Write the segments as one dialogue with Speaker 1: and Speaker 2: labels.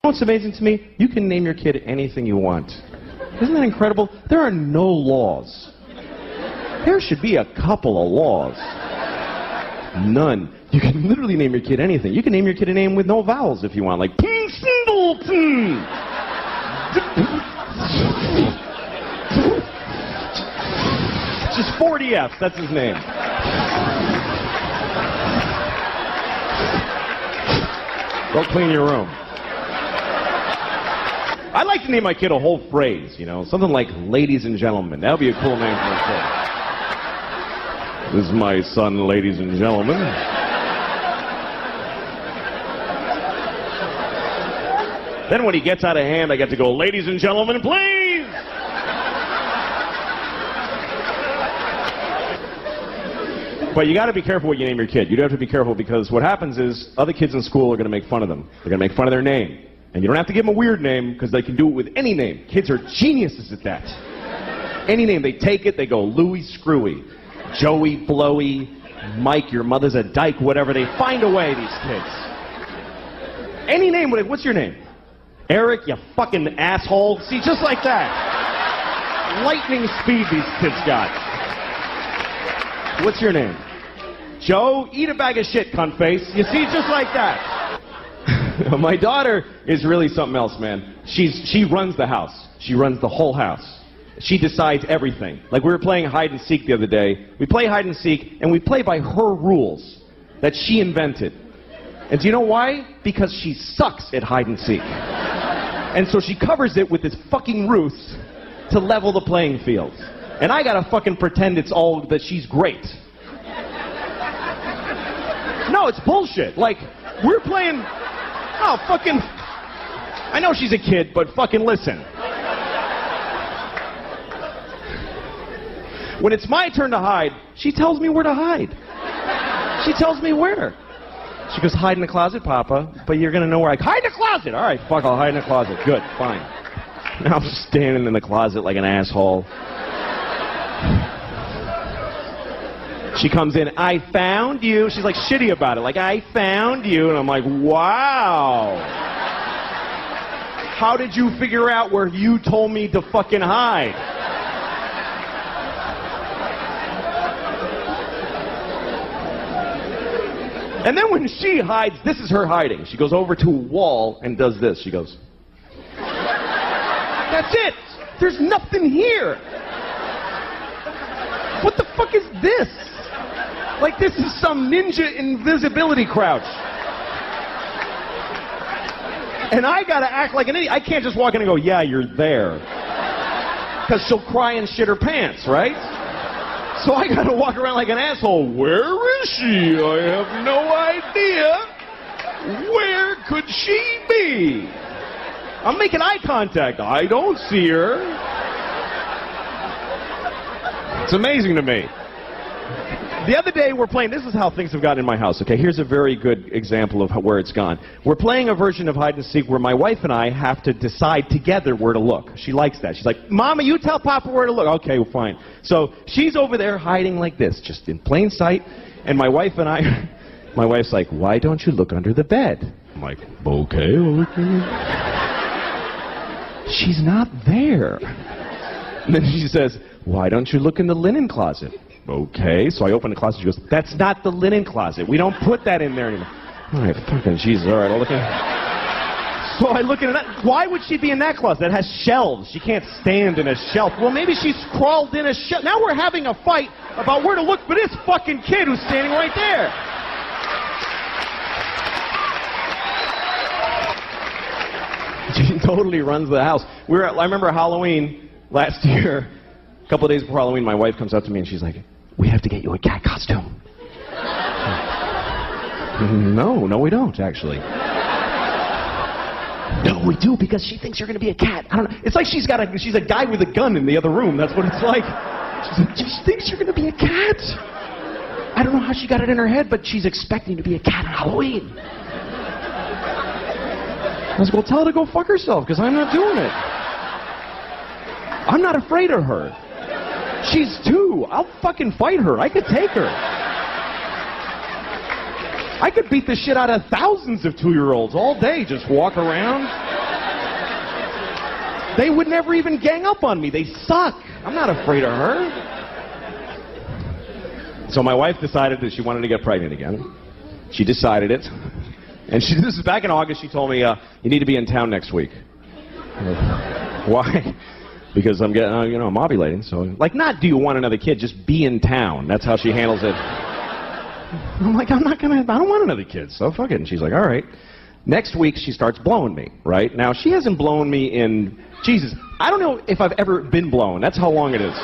Speaker 1: What's amazing to me? You can name your kid anything you want. Isn't that incredible? There are no laws. There should be a couple of laws. None. You can literally name your kid anything. You can name your kid a name with no vowels if you want, like Singleton. Just 40 F's, that's his name. Go clean your room. I'd like to name my kid a whole phrase, you know, something like ladies and gentlemen. That would be a cool name for a kid. This is my son, ladies and gentlemen. Then when he gets out of hand, I get to go, ladies and gentlemen, please! But you got to be careful what you name your kid. You do have to be careful because what happens is other kids in school are going to make fun of them. They're going to make fun of their name. And you don't have to give them a weird name because they can do it with any name. Kids are geniuses at that. Any name, they take it, they go Louis Screwy, Joey Blowy, Mike, your mother's a dyke, whatever. They find a way, these kids. Any name, what's your name? Eric, you fucking asshole. See, just like that. Lightning speed these kids got. What's your name? Joe, eat a bag of shit, cunt face. You see, just like that. My daughter is really something else, man. She runs the house. She runs the whole house. She decides everything. Like we were playing hide and seek the other day. We play hide and seek, and we play by her rules that she invented. And do you know why? Because she sucks at hide and seek. And so she covers it with this fucking ruse to level the playing field. And I gotta fucking pretend it's all that she's great. No, it's bullshit. Like, we're playing... Oh, fucking... I know she's a kid, but fucking listen. When it's my turn to hide, she tells me where to hide. She tells me where. She goes, hide in the closet, Papa, but you're gonna know where I... Hide in the closet! All right, fuck, I'll hide in the closet. Good, fine. Now I'm just standing in the closet like an asshole. She comes in, I found you. She's like shitty about it, like, I found you. And I'm like, wow. How did you figure out where you told me to fucking hide? And then when she hides, this is her hiding. She goes over to a wall and does this. She goes, that's it. There's nothing here. What the fuck is this? Like this is some ninja invisibility crouch. And I gotta act like an idiot. I can't just walk in and go, yeah, you're there. Because she'll cry and shit her pants, right? So I gotta walk around like an asshole. Where is she? I have no idea. Where could she be? I'm making eye contact. I don't see her. It's amazing to me. The other day we're playing, this is how things have gotten in my house, okay? Here's a very good example of where it's gone. We're playing a version of hide and seek where my wife and I have to decide together where to look. She likes that. She's like, Mama, you tell Papa where to look. Okay, well, fine. So she's over there hiding like this, just in plain sight, and my wife and I, my wife's like, why don't you look under the bed? I'm like, okay, well, look. She's not there. And then she says, why don't you look in the linen closet? Okay, so I open the closet, she goes, that's not the linen closet. We don't put that in there anymore. All right, fucking Jesus, all right, I'll look in. So I look in that. Why would she be in that closet? That has shelves. She can't stand in a shelf. Well, maybe she's crawled in a shelf. Now we're having a fight about where to look for this fucking kid who's standing right there. She totally runs the house. I remember Halloween last year. A couple of days before Halloween, my wife comes up to me and she's like, we have to get you a cat costume. No, we don't, actually. No, we do, because she thinks you're going to be a cat. I don't know. It's like she's a guy with a gun in the other room. That's what it's like. She's like, she thinks you're going to be a cat. I don't know how she got it in her head, but she's expecting to be a cat on Halloween. I was like, well, tell her to go fuck herself, because I'm not doing it. I'm not afraid of her. She's 2. I'll fucking fight her. I could take her. I could beat the shit out of thousands of 2-year-olds all day. Just walk around. They would never even gang up on me. They suck. I'm not afraid of her. So my wife decided that she wanted to get pregnant again. She decided it. And this is back in August. She told me, you need to be in town next week. Why? Because I'm getting, I'm ovulating. So, like, not do you want another kid, just be in town. That's how she handles it. I'm like, I don't want another kid, so fuck it. And she's like, all right. Next week, she starts blowing me, right? Now, she hasn't blown me in, Jesus, I don't know if I've ever been blown. That's how long it is.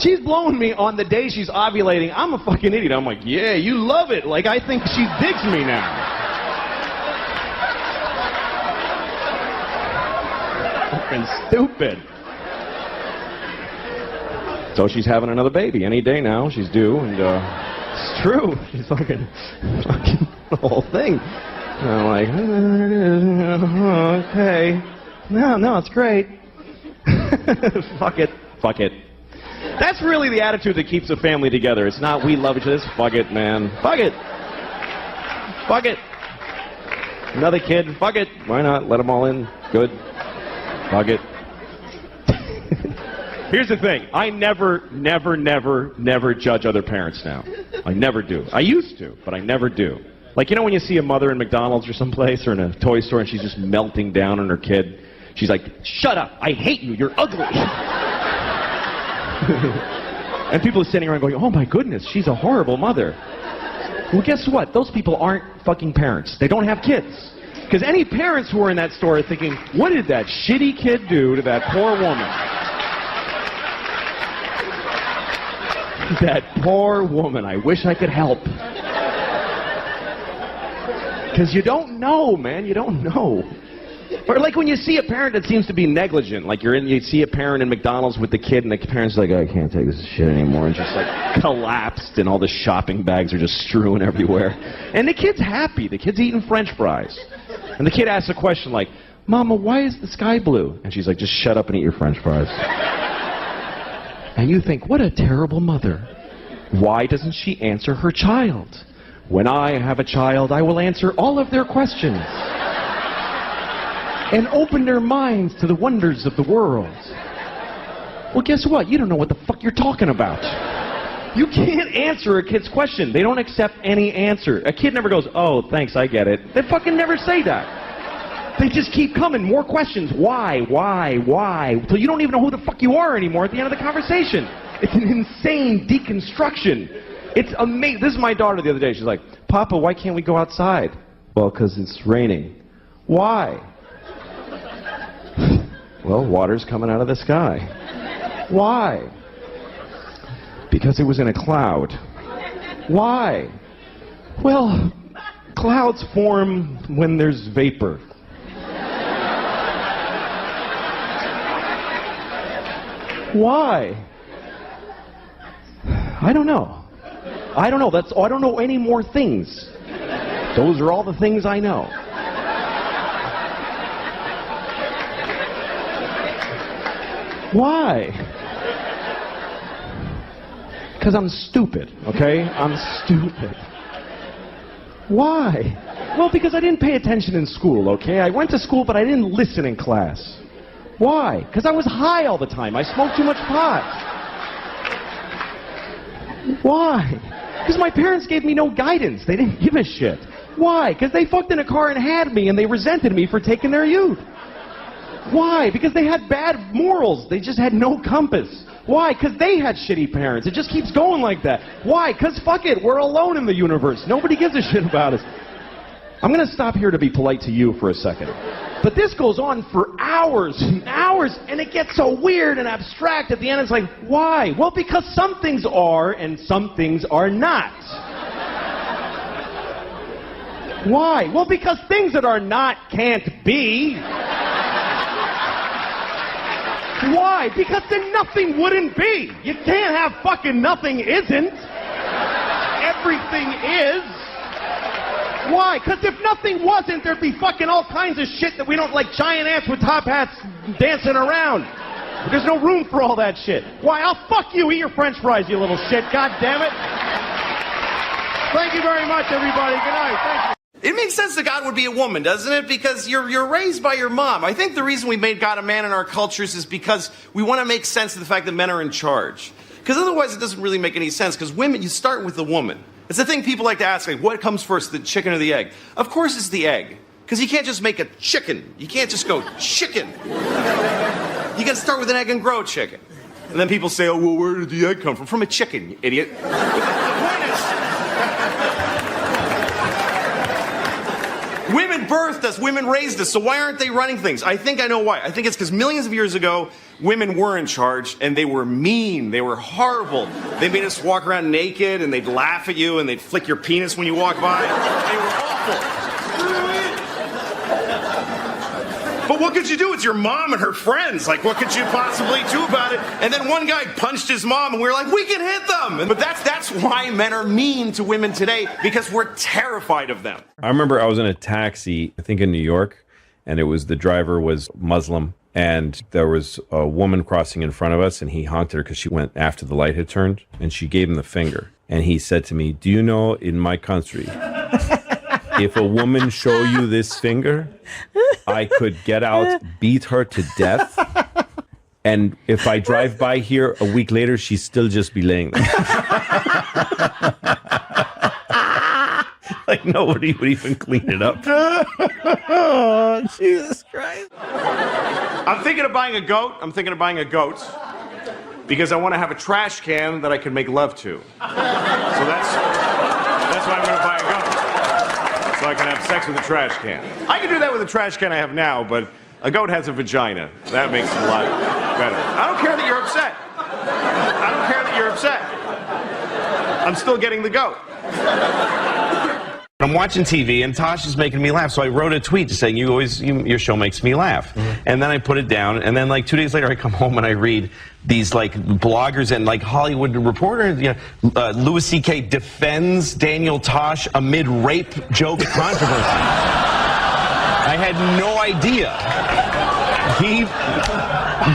Speaker 1: She's blowing me on the day she's ovulating. I'm a fucking idiot. I'm like, yeah, you love it. Like, I think she digs me now. Fucking stupid. So she's having another baby any day now. She's due, and it's true. She's fucking the whole thing. And I'm like, okay. No, it's great. Fuck it. That's really the attitude that keeps a family together. It's not, we love each other. It's, fuck it, man. Fuck it. Another kid. Fuck it. Why not? Let them all in. Good. Fuck it. Here's the thing. I never judge other parents now. I never do. I used to, but I never do. Like, when you see a mother in McDonald's or someplace or in a toy store and she's just melting down on her kid, she's like, shut up. I hate you. You're ugly. And people are sitting around going, oh my goodness, she's a horrible mother. Well, guess what? Those people aren't fucking parents. They don't have kids. Because any parents who are in that store are thinking, what did that shitty kid do to that poor woman? That poor woman. I wish I could help. Because you don't know, man. You don't know. Or like when you see a parent that seems to be negligent, like you see a parent in McDonald's with the kid and the parent's like, I can't take this shit anymore, and just like collapsed and all the shopping bags are just strewn everywhere. And the kid's happy. The kid's eating French fries. And the kid asks a question like, Mama, why is the sky blue? And she's like, just shut up and eat your French fries. And you think, what a terrible mother. Why doesn't she answer her child? When I have a child, I will answer all of their questions. And open their minds to the wonders of the world. Well, guess what? You don't know what the fuck you're talking about. You can't answer a kid's question. They don't accept any answer. A kid never goes, oh, thanks, I get it. They fucking never say that. They just keep coming. More questions. Why? Until you don't even know who the fuck you are anymore at the end of the conversation. It's an insane deconstruction. It's amazing. This is my daughter the other day. She's like, Papa, why can't we go outside? Well, because it's raining. Why? Well, water's coming out of the sky. Why? Because it was in a cloud. Why? Well, clouds form when there's vapor. Why? I don't know. I don't know. I don't know any more things. Those are all the things I know. Why? Because I'm stupid, okay? I'm stupid. Why? Well, because I didn't pay attention in school, okay? I went to school, but I didn't listen in class. Why? Because I was high all the time. I smoked too much pot. Why? Because my parents gave me no guidance. They didn't give a shit. Why? Because they fucked in a car and had me, and they resented me for taking their youth. Why? Because they had bad morals. They just had no compass. Why? Because they had shitty parents. It just keeps going like that. Why? Because fuck it, we're alone in the universe. Nobody gives a shit about us. I'm going to stop here to be polite to you for a second. But this goes on for hours and hours, and it gets so weird and abstract. At the end, it's like, why? Well, because some things are and some things are not. Why? Well, because things that are not can't be. Why? Because then nothing wouldn't be. You can't have fucking nothing isn't. Everything is. Why? Because if nothing wasn't, there'd be fucking all kinds of shit that we don't like, giant ants with top hats dancing around. There's no room for all that shit. Why? I'll fuck you. Eat your French fries, you little shit. God damn it. Thank you very much, everybody. Good night. Thank you.
Speaker 2: It makes sense that God would be a woman, doesn't it? Because you're raised by your mom. I think the reason we made God a man in our cultures is because we want to make sense of the fact that men are in charge. Because otherwise it doesn't really make any sense. Because women, you start with the woman. It's the thing people like to ask, like, what comes first, the chicken or the egg? Of course it's the egg. Because you can't just make a chicken. You can't just go, chicken. You got to start with an egg and grow chicken. And then people say, oh, well, where did the egg come from? From a chicken, you idiot. Women birthed us, women raised us, so why aren't they running things? I think I know why. I think it's because millions of years ago, women were in charge, and they were mean, they were horrible. They made us walk around naked, and they'd laugh at you, and they'd flick your penis when you walk by. They were awful. But what could you do? It's your mom and her friends. Like, what could you possibly do about it? And then one guy punched his mom, and we were like, we can hit them. But that's why men are mean to women today, because we're terrified of them.
Speaker 3: I remember I was in a taxi, I think in New York, and the driver was Muslim, and there was a woman crossing in front of us, and he honked at her because she went after the light had turned, and she gave him the finger. And he said to me, do you know, in my country, if a woman show you this finger, I could get out, beat her to death, and if I drive by here a week later, she'd still just be laying there. Like nobody would even clean it up.
Speaker 4: Oh, Jesus Christ.
Speaker 2: I'm thinking of buying a goat. Because I want to have a trash can that I can make love to. So that's why I'm going to buy a goat. So I can have sex with a trash can. I can do that with a trash can I have now, but a goat has a vagina. That makes it a lot better. I don't care that you're upset. I'm still getting the goat.
Speaker 5: I'm watching TV and Tosh is making me laugh, so I wrote a tweet saying, your show makes me laugh. And then I put it down, and then like 2 days later I come home and I read these like bloggers and like Hollywood reporters, Louis C.K. defends Daniel Tosh amid rape joke controversy. I had no idea. He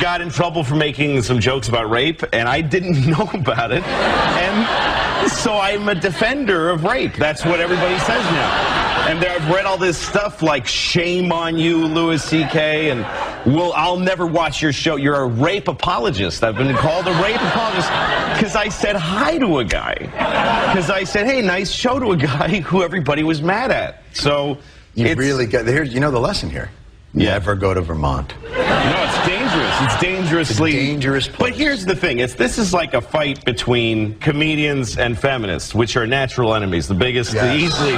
Speaker 5: got in trouble for making some jokes about rape, and I didn't know about it. And so I'm a defender of rape. That's what everybody says now. And I've read all this stuff like, shame on you, Louis C.K., and I'll never watch your show. You're a rape apologist. I've been called a rape apologist because I said hi to a guy. Because I said, hey, nice show to a guy who everybody was mad at. So
Speaker 6: you really got, you know the lesson here. Never go to Vermont.
Speaker 5: No, it's dangerous. It's dangerously...
Speaker 6: It's a dangerous place.
Speaker 5: But here's the thing. This is like a fight between comedians and feminists, which are natural enemies. The biggest, easily...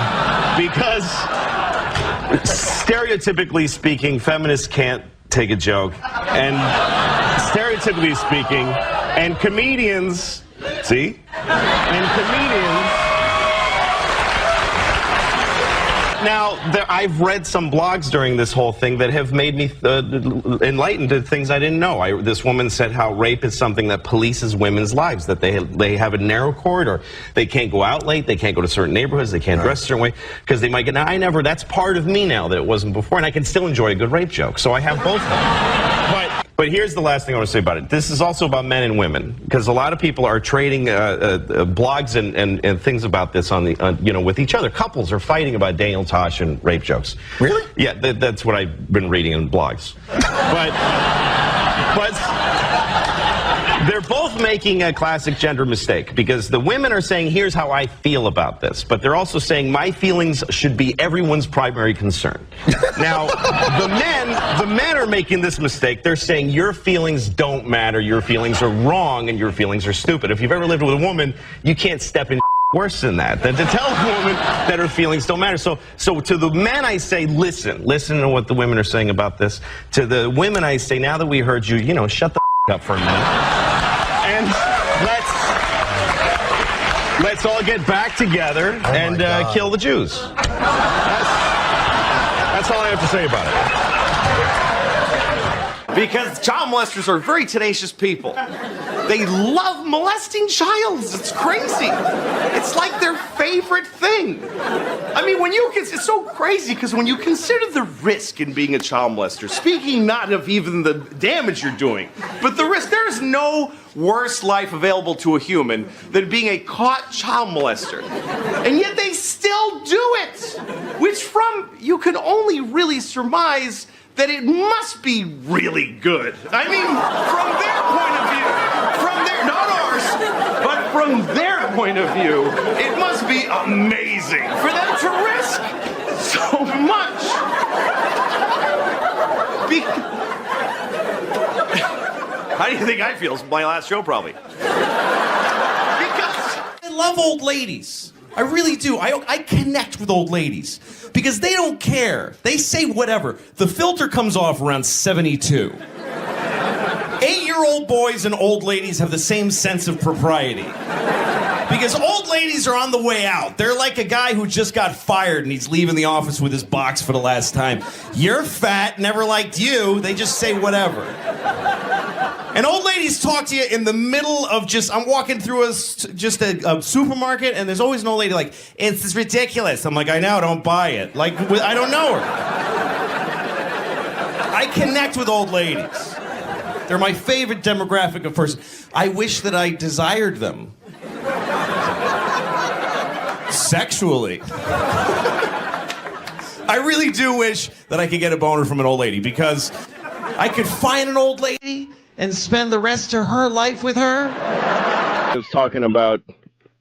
Speaker 5: Because, stereotypically speaking, feminists can't take a joke. And stereotypically speaking, and comedians... See? And comedians... Now, I've read some blogs during this whole thing that have made me enlightened to things I didn't know. This woman said how rape is something that polices women's lives, that they have a narrow corridor. They can't go out late, they can't go to certain neighborhoods, they can't dress a certain way, because they might get... Now, that's part of me now that it wasn't before, and I can still enjoy a good rape joke, so I have both of them. But here's the last thing I want to say about it. This is also about men and women, because a lot of people are trading blogs and things about this on the with each other. Couples are fighting about Daniel Tosh and rape jokes.
Speaker 6: Really?
Speaker 5: Yeah, that's what I've been reading in blogs. But they're both making a classic gender mistake, because the women are saying, here's how I feel about this, but they're also saying my feelings should be everyone's primary concern. Now, the men are making this mistake. They're saying your feelings don't matter, your feelings are wrong, and your feelings are stupid. If you've ever lived with a woman, you can't step in worse than that, than to tell a woman that her feelings don't matter. So to the men I say, listen to what the women are saying about this. To the women I say, now that we heard you, shut the up for a minute. And let's all get back together and kill the Jews. That's all I have to say about
Speaker 2: it. Because child molesters are very tenacious people. They love molesting childs. It's crazy. It's like their favorite thing. I mean, it's so crazy, because when you consider the risk in being a child molester, speaking not of even the damage you're doing, but the risk, there There's no worse life available to a human than being a caught child molester. And yet they still do it, which from you can only really surmise that it must be really good. I mean, from their point of view, not ours, but from their point of view, it must be amazing for them to risk so much. How do you think I feel? It's my last show, probably. Because
Speaker 7: I love old ladies. I really do. I connect with old ladies because they don't care. They say whatever. The filter comes off around 72. 8-year-old boys and old ladies have the same sense of propriety. Because old ladies are on the way out. They're like a guy who just got fired and he's leaving the office with his box for the last time. You're fat, never liked you. They just say whatever. And old ladies talk to you in the middle of I'm walking through a supermarket, and there's always an old lady like, it's ridiculous. I'm like, I know, don't buy it. Like, I don't know her. I connect with old ladies. They're my favorite demographic of person. I wish that I desired them. Sexually. I really do wish that I could get a boner from an old lady, because I could find an old lady and spend the rest of her life with her.
Speaker 1: I was talking about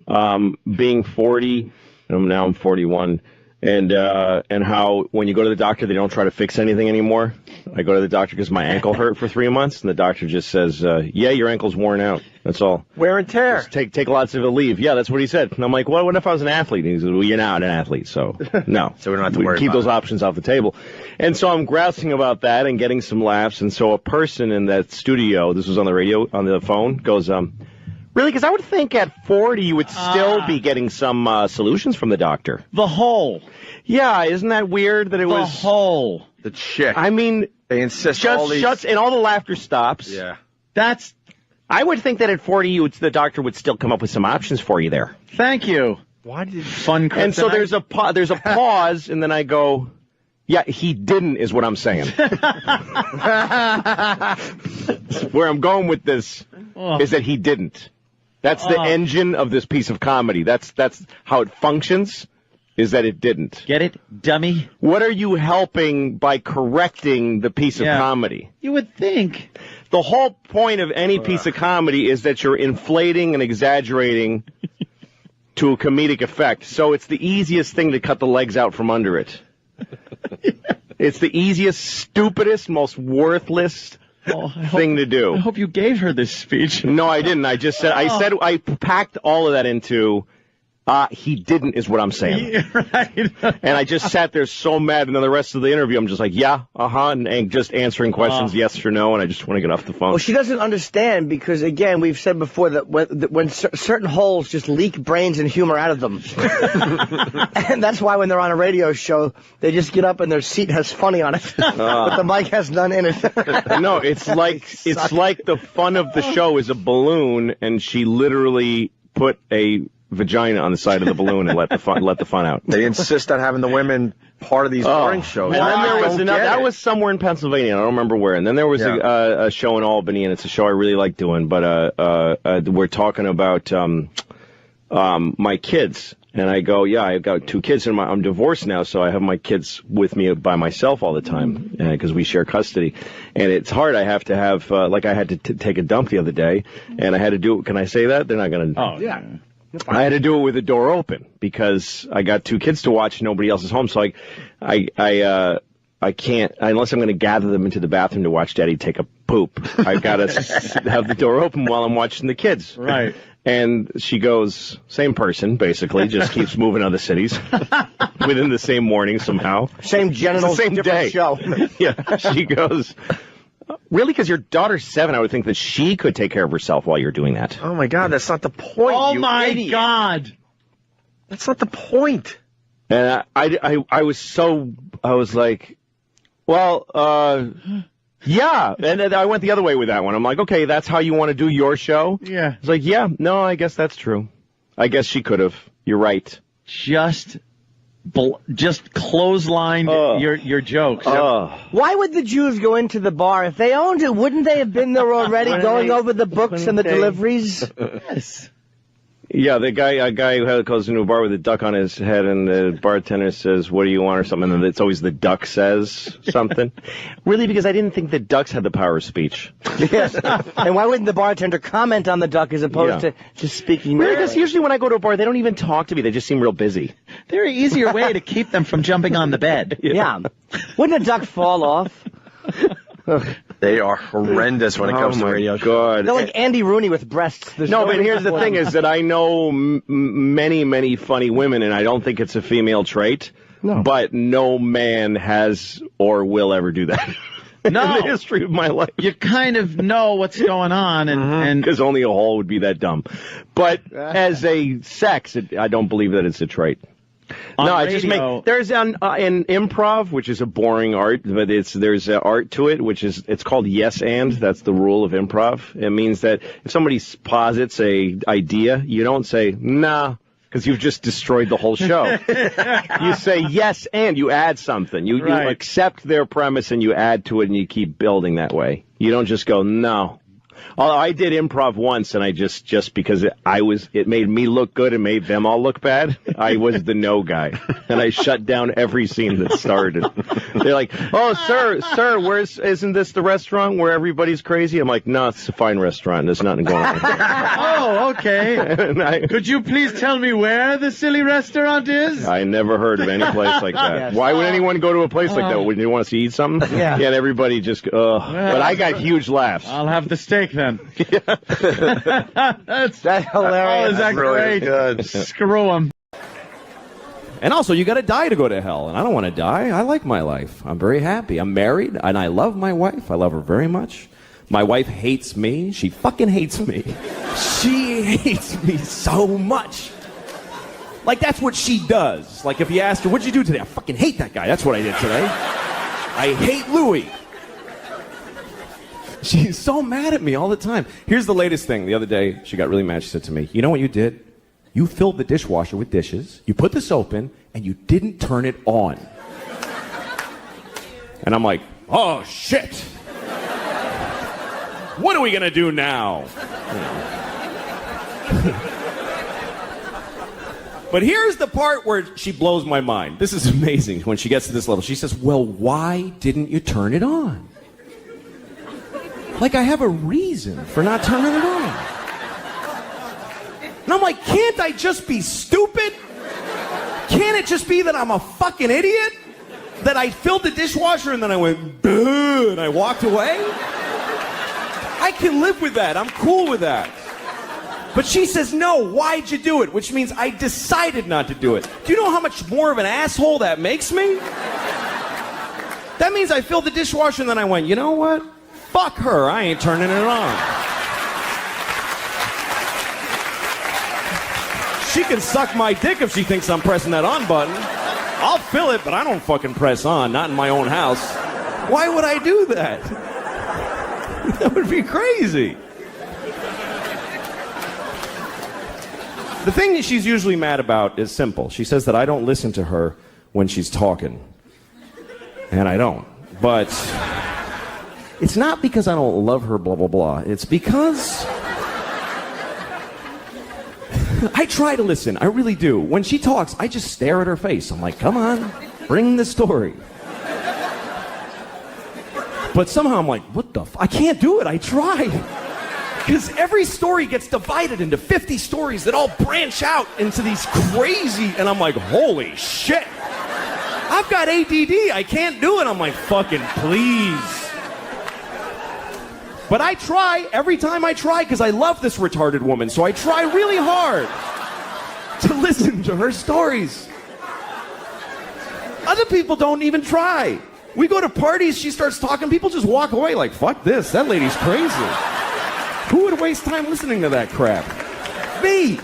Speaker 1: being 40, and now I'm 41, and how when you go to the doctor, they don't try to fix anything anymore. I go to the doctor because my ankle hurt for 3 months, and the doctor just says, yeah, your ankle's worn out. That's all.
Speaker 8: Wear and tear.
Speaker 1: Just take lots of leave. Yeah, that's what he said. And I'm like, well, what if I was an athlete? And he says, well, you're not an athlete, so no.
Speaker 8: So we don't have to worry
Speaker 1: keep
Speaker 8: about
Speaker 1: those options off the table. And so I'm grousing about that and getting some laughs. And so a person in that studio, this was on the radio, on the phone, goes, really? Because I would think at 40 you would still be getting some solutions from the doctor.
Speaker 8: The hole.
Speaker 1: Yeah, isn't that weird that it was...
Speaker 8: The hole. The chick.
Speaker 1: I mean...
Speaker 8: They insist
Speaker 1: just
Speaker 8: all these...
Speaker 1: shuts, and all the laughter stops.
Speaker 8: Yeah.
Speaker 1: That's... I would think that at 40 the doctor would still come up with some options for you there.
Speaker 8: Thank you. Why did fun...
Speaker 1: And so there's a pause, and then I go... Yeah, he didn't is what I'm saying. Where I'm going with this is that he didn't. That's the engine of this piece of comedy. That's how it functions, is that it didn't.
Speaker 8: Get it, dummy?
Speaker 1: What are you helping by correcting the piece of comedy?
Speaker 8: You would think.
Speaker 1: The whole point of any piece of comedy is that you're inflating and exaggerating to a comedic effect. So it's the easiest thing to cut the legs out from under it. It's the easiest, stupidest, most worthless thing to do.
Speaker 8: I hope you gave her this speech.
Speaker 1: No, I didn't. I just said, I packed all of that into, he didn't is what I'm saying.
Speaker 8: Right.
Speaker 1: And I just sat there so mad, and then the rest of the interview, I'm just like, yeah, and just answering questions, yes or no, and I just want to get off the phone.
Speaker 9: Well, she doesn't understand because, again, we've said before that when certain holes just leak brains and humor out of them. And that's why when they're on a radio show, they just get up and their seat has funny on it, but the mic has none in it.
Speaker 1: No, it's like the fun of the show is a balloon, and she literally put a vagina on the side of the balloon and let the fun out.
Speaker 8: They insist on having the women part of these morning shows.
Speaker 1: And then there was that was somewhere in Pennsylvania. I don't remember where. And then there was a show in Albany, and it's a show I really like doing. But we're talking about my kids, and I go, yeah, I've got 2 kids, and I'm divorced now, so I have my kids with me by myself all the time because we share custody, and it's hard. I have to have like I had to take a dump the other day, and I had to do it. Can I say that? They're not going to.
Speaker 8: Oh yeah.
Speaker 1: I had to do it with the door open because I got 2 kids to watch. Nobody else is home, so I can't unless I'm going to gather them into the bathroom to watch Daddy take a poop. I've got to have the door open while I'm watching the kids.
Speaker 8: Right.
Speaker 1: And she goes, same person, basically, just keeps moving other cities within the same morning somehow.
Speaker 9: Same genitals,
Speaker 1: same
Speaker 9: different
Speaker 1: day.
Speaker 9: show.
Speaker 1: Yeah. She goes. Really? Because your daughter's 7, I would think that she could take care of herself while you're doing that.
Speaker 8: Oh, my God, that's not the point,
Speaker 4: Oh,
Speaker 8: you
Speaker 4: my
Speaker 8: idiot.
Speaker 4: God.
Speaker 8: That's not the point.
Speaker 1: And I was like, well, yeah. And then I went the other way with that one. I'm like, okay, that's how you want to do your show?
Speaker 4: Yeah.
Speaker 1: It's like, yeah, no, I guess that's true. I guess she could have. You're right.
Speaker 4: Just
Speaker 8: just clotheslined your jokes.
Speaker 9: Why would the Jews go into the bar? If they owned it, wouldn't they have been there already going over the books and the deliveries?
Speaker 8: Yes.
Speaker 10: Yeah, a guy who goes into a bar with a duck on his head, and the bartender says, "What do you want?" or something, and it's always the duck says something. Really, because I didn't think that ducks had the power of speech.
Speaker 9: Yes. And why wouldn't the bartender comment on the duck as opposed to just speaking?
Speaker 10: Really, because usually when I go to a bar, they don't even talk to me. They just seem real busy.
Speaker 8: They're an easier way to keep them from jumping on the bed.
Speaker 9: Yeah. Wouldn't a duck fall off?
Speaker 6: They are horrendous when it comes to radio shows.
Speaker 10: God.
Speaker 9: They're like Andy Rooney with breasts. There's
Speaker 10: No, but
Speaker 9: way
Speaker 10: here's
Speaker 9: to
Speaker 10: the thing
Speaker 9: them.
Speaker 10: is that I know many funny women, and I don't think it's a female trait.
Speaker 9: No.
Speaker 10: But no man has or will ever do that.
Speaker 8: No.
Speaker 10: In the history of my life.
Speaker 8: You kind of know what's going on, and
Speaker 10: Because only a hole would be that dumb. But as a sex, I don't believe that it's a trait.
Speaker 8: On
Speaker 10: I just
Speaker 8: radio-
Speaker 10: there's an improv, which is a boring art, but there's art to it, which is it's called yes and. That's the rule of improv. It means that if somebody posits a idea, you don't say nah, because you've just destroyed the whole show. You say yes and you add something. You accept their premise and you add to it, and you keep building that way. You don't just go no. Although I did improv once, and I just because it made me look good and made them all look bad, I was the no guy, and I shut down every scene that started. They're like, "Oh, sir, isn't this the restaurant where everybody's crazy?" I'm like, "No, it's a fine restaurant. There's nothing going on."
Speaker 8: Oh, okay. Could you please tell me where the silly restaurant is?
Speaker 10: I never heard of any place like that.
Speaker 9: Yes.
Speaker 10: Why would anyone go to a place like that? Wouldn't you want to eat something?
Speaker 9: Yeah.
Speaker 10: Yeah, and everybody just, But I got huge laughs.
Speaker 8: I'll have the steak then.
Speaker 9: That's hilarious.
Speaker 8: Oh, is that
Speaker 6: Really
Speaker 8: great?
Speaker 6: good.
Speaker 8: Screw him.
Speaker 1: And also, you got to die to go to hell, and I don't want to die. I like my life. I'm very happy. I'm married, and I love my wife. I love her very much. My wife hates me. She fucking hates me. She hates me so much. Like, that's what she does. Like, if you asked her, what'd you do today? I fucking hate that guy. That's what I did today. I hate Louis. She's so mad at me all the time. Here's the latest thing. The other day, she got really mad. She said to me, "You know what you did? You filled the dishwasher with dishes, you put the soap in, and you didn't turn it on." And I'm like, "Oh, shit. What are we going to do now?" But here's the part where she blows my mind. This is amazing when she gets to this level. She says, "Well, why didn't you turn it on?" Like I have a reason for not turning it on. And I'm like, can't I just be stupid? Can't it just be that I'm a fucking idiot? That I filled the dishwasher and then I went, "Duh," and I walked away? I can live with that. I'm cool with that. But she says, "No, why'd you do it?" Which means I decided not to do it. Do you know how much more of an asshole that makes me? That means I filled the dishwasher and then I went, "You know what? Fuck her, I ain't turning it on." She can suck my dick if she thinks I'm pressing that on button. I'll fill it, but I don't fucking press on, not in my own house. Why would I do that? That would be crazy. The thing that she's usually mad about is simple. She says that I don't listen to her when she's talking. And I don't. But it's not because I don't love her, blah, blah, blah. It's because I try to listen. I really do. When she talks, I just stare at her face. I'm like, come on, bring the story. But somehow I'm like, what the I can't do it. I tried. Because every story gets divided into 50 stories that all branch out into these crazy, and I'm like, holy shit. I've got ADD. I can't do it. I'm like, fucking please. But I try every time I try because I love this retarded woman. So I try really hard to listen to her stories. Other people don't even try. We go to parties, she starts talking, people just walk away like, fuck this, that lady's crazy. Who would waste time listening to that crap? Me.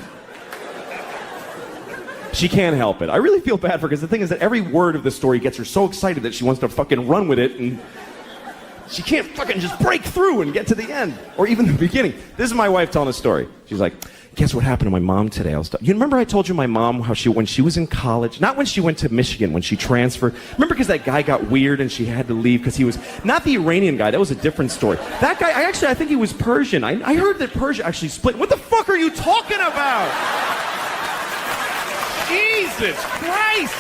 Speaker 1: She can't help it. I really feel bad for her because the thing is that every word of the story gets her so excited that she wants to fucking run with it and She can't fucking just break through and get to the end, or even the beginning. This is my wife telling a story. She's like, guess what happened to my mom today? You remember I told you my mom how when she was in college, not when she went to Michigan, when she transferred. Remember because that guy got weird and she had to leave because he was, not the Iranian guy, that was a different story. That guy, I think he was Persian. I heard that Persia actually split. What the fuck are you talking about? Jesus Christ!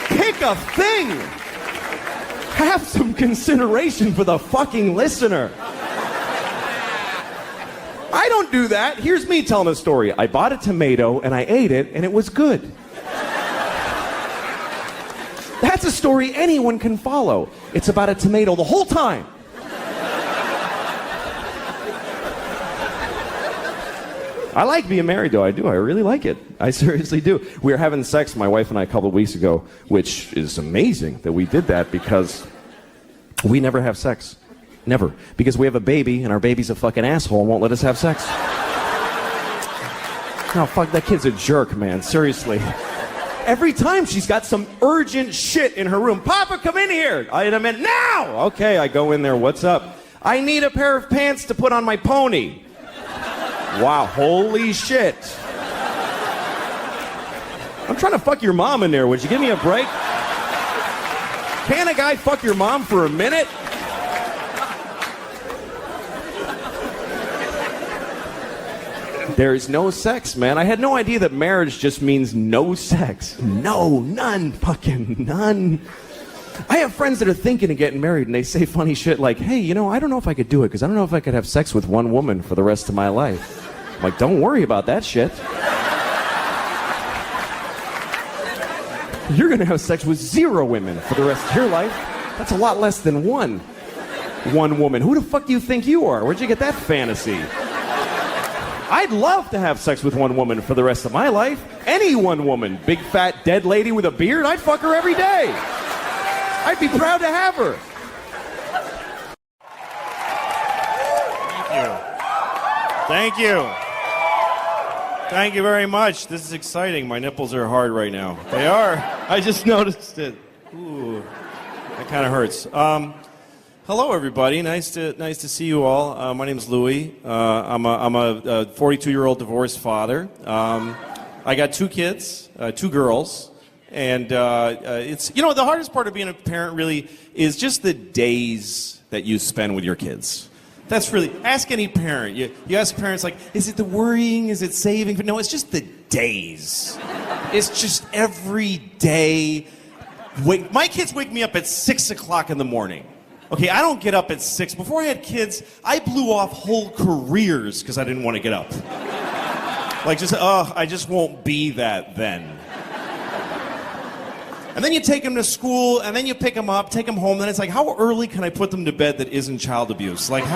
Speaker 1: Pick a thing! Have some consideration for the fucking listener. I don't do that. Here's me telling a story. I bought a tomato and I ate it and it was good. That's a story anyone can follow. It's about a tomato the whole time. I like being married though, I do. I really like it. I seriously do. We were having sex, my wife and I, a couple of weeks ago, which is amazing that we did that because we never have sex. Never. Because we have a baby, and our baby's a fucking asshole and won't let us have sex. No, fuck, that kid's a jerk, man. Seriously. Every time she's got some urgent shit in her room. Papa, come in here. In a minute. Now! Okay, I go in there. What's up? I need a pair of pants to put on my pony. Wow, holy shit. I'm trying to fuck your mom in there. Would you give me a break? Can a guy fuck your mom for a minute? There's no sex, man. I had no idea that marriage just means no sex. No, none, fucking none. I have friends that are thinking of getting married and they say funny shit like, hey, you know, I don't know if I could do it because I don't know if I could have sex with one woman for the rest of my life. I'm like, don't worry about that shit. You're gonna have sex with 0 women for the rest of your life. That's a lot less than one woman. Who the fuck do you think you are? Where'd you get that fantasy? I'd love to have sex with one woman for the rest of my life. Any one woman. Big, fat, dead lady with a beard, I'd fuck her every day. I'd be proud to have her.
Speaker 3: Thank you. Thank you very much. This is exciting. My nipples are hard right now. They are. I just noticed it. Ooh, that kind of hurts. Hello, everybody. Nice to see you all. My name is Louis. I'm a 42-year-old divorced father. I got 2 kids, 2 girls, and it's the hardest part of being a parent really is just the days that you spend with your kids. That's really, ask any parent. You ask parents like, is it the worrying? Is it saving? But no, it's just the days. It's just every day. My kids wake me up at 6 o'clock in the morning. Okay, I don't get up at 6. Before I had kids, I blew off whole careers because I didn't want to get up. Like I just won't be that then. And then you take them to school, and then you pick them up, take them home, then it's like, how early can I put them to bed that isn't child abuse? Like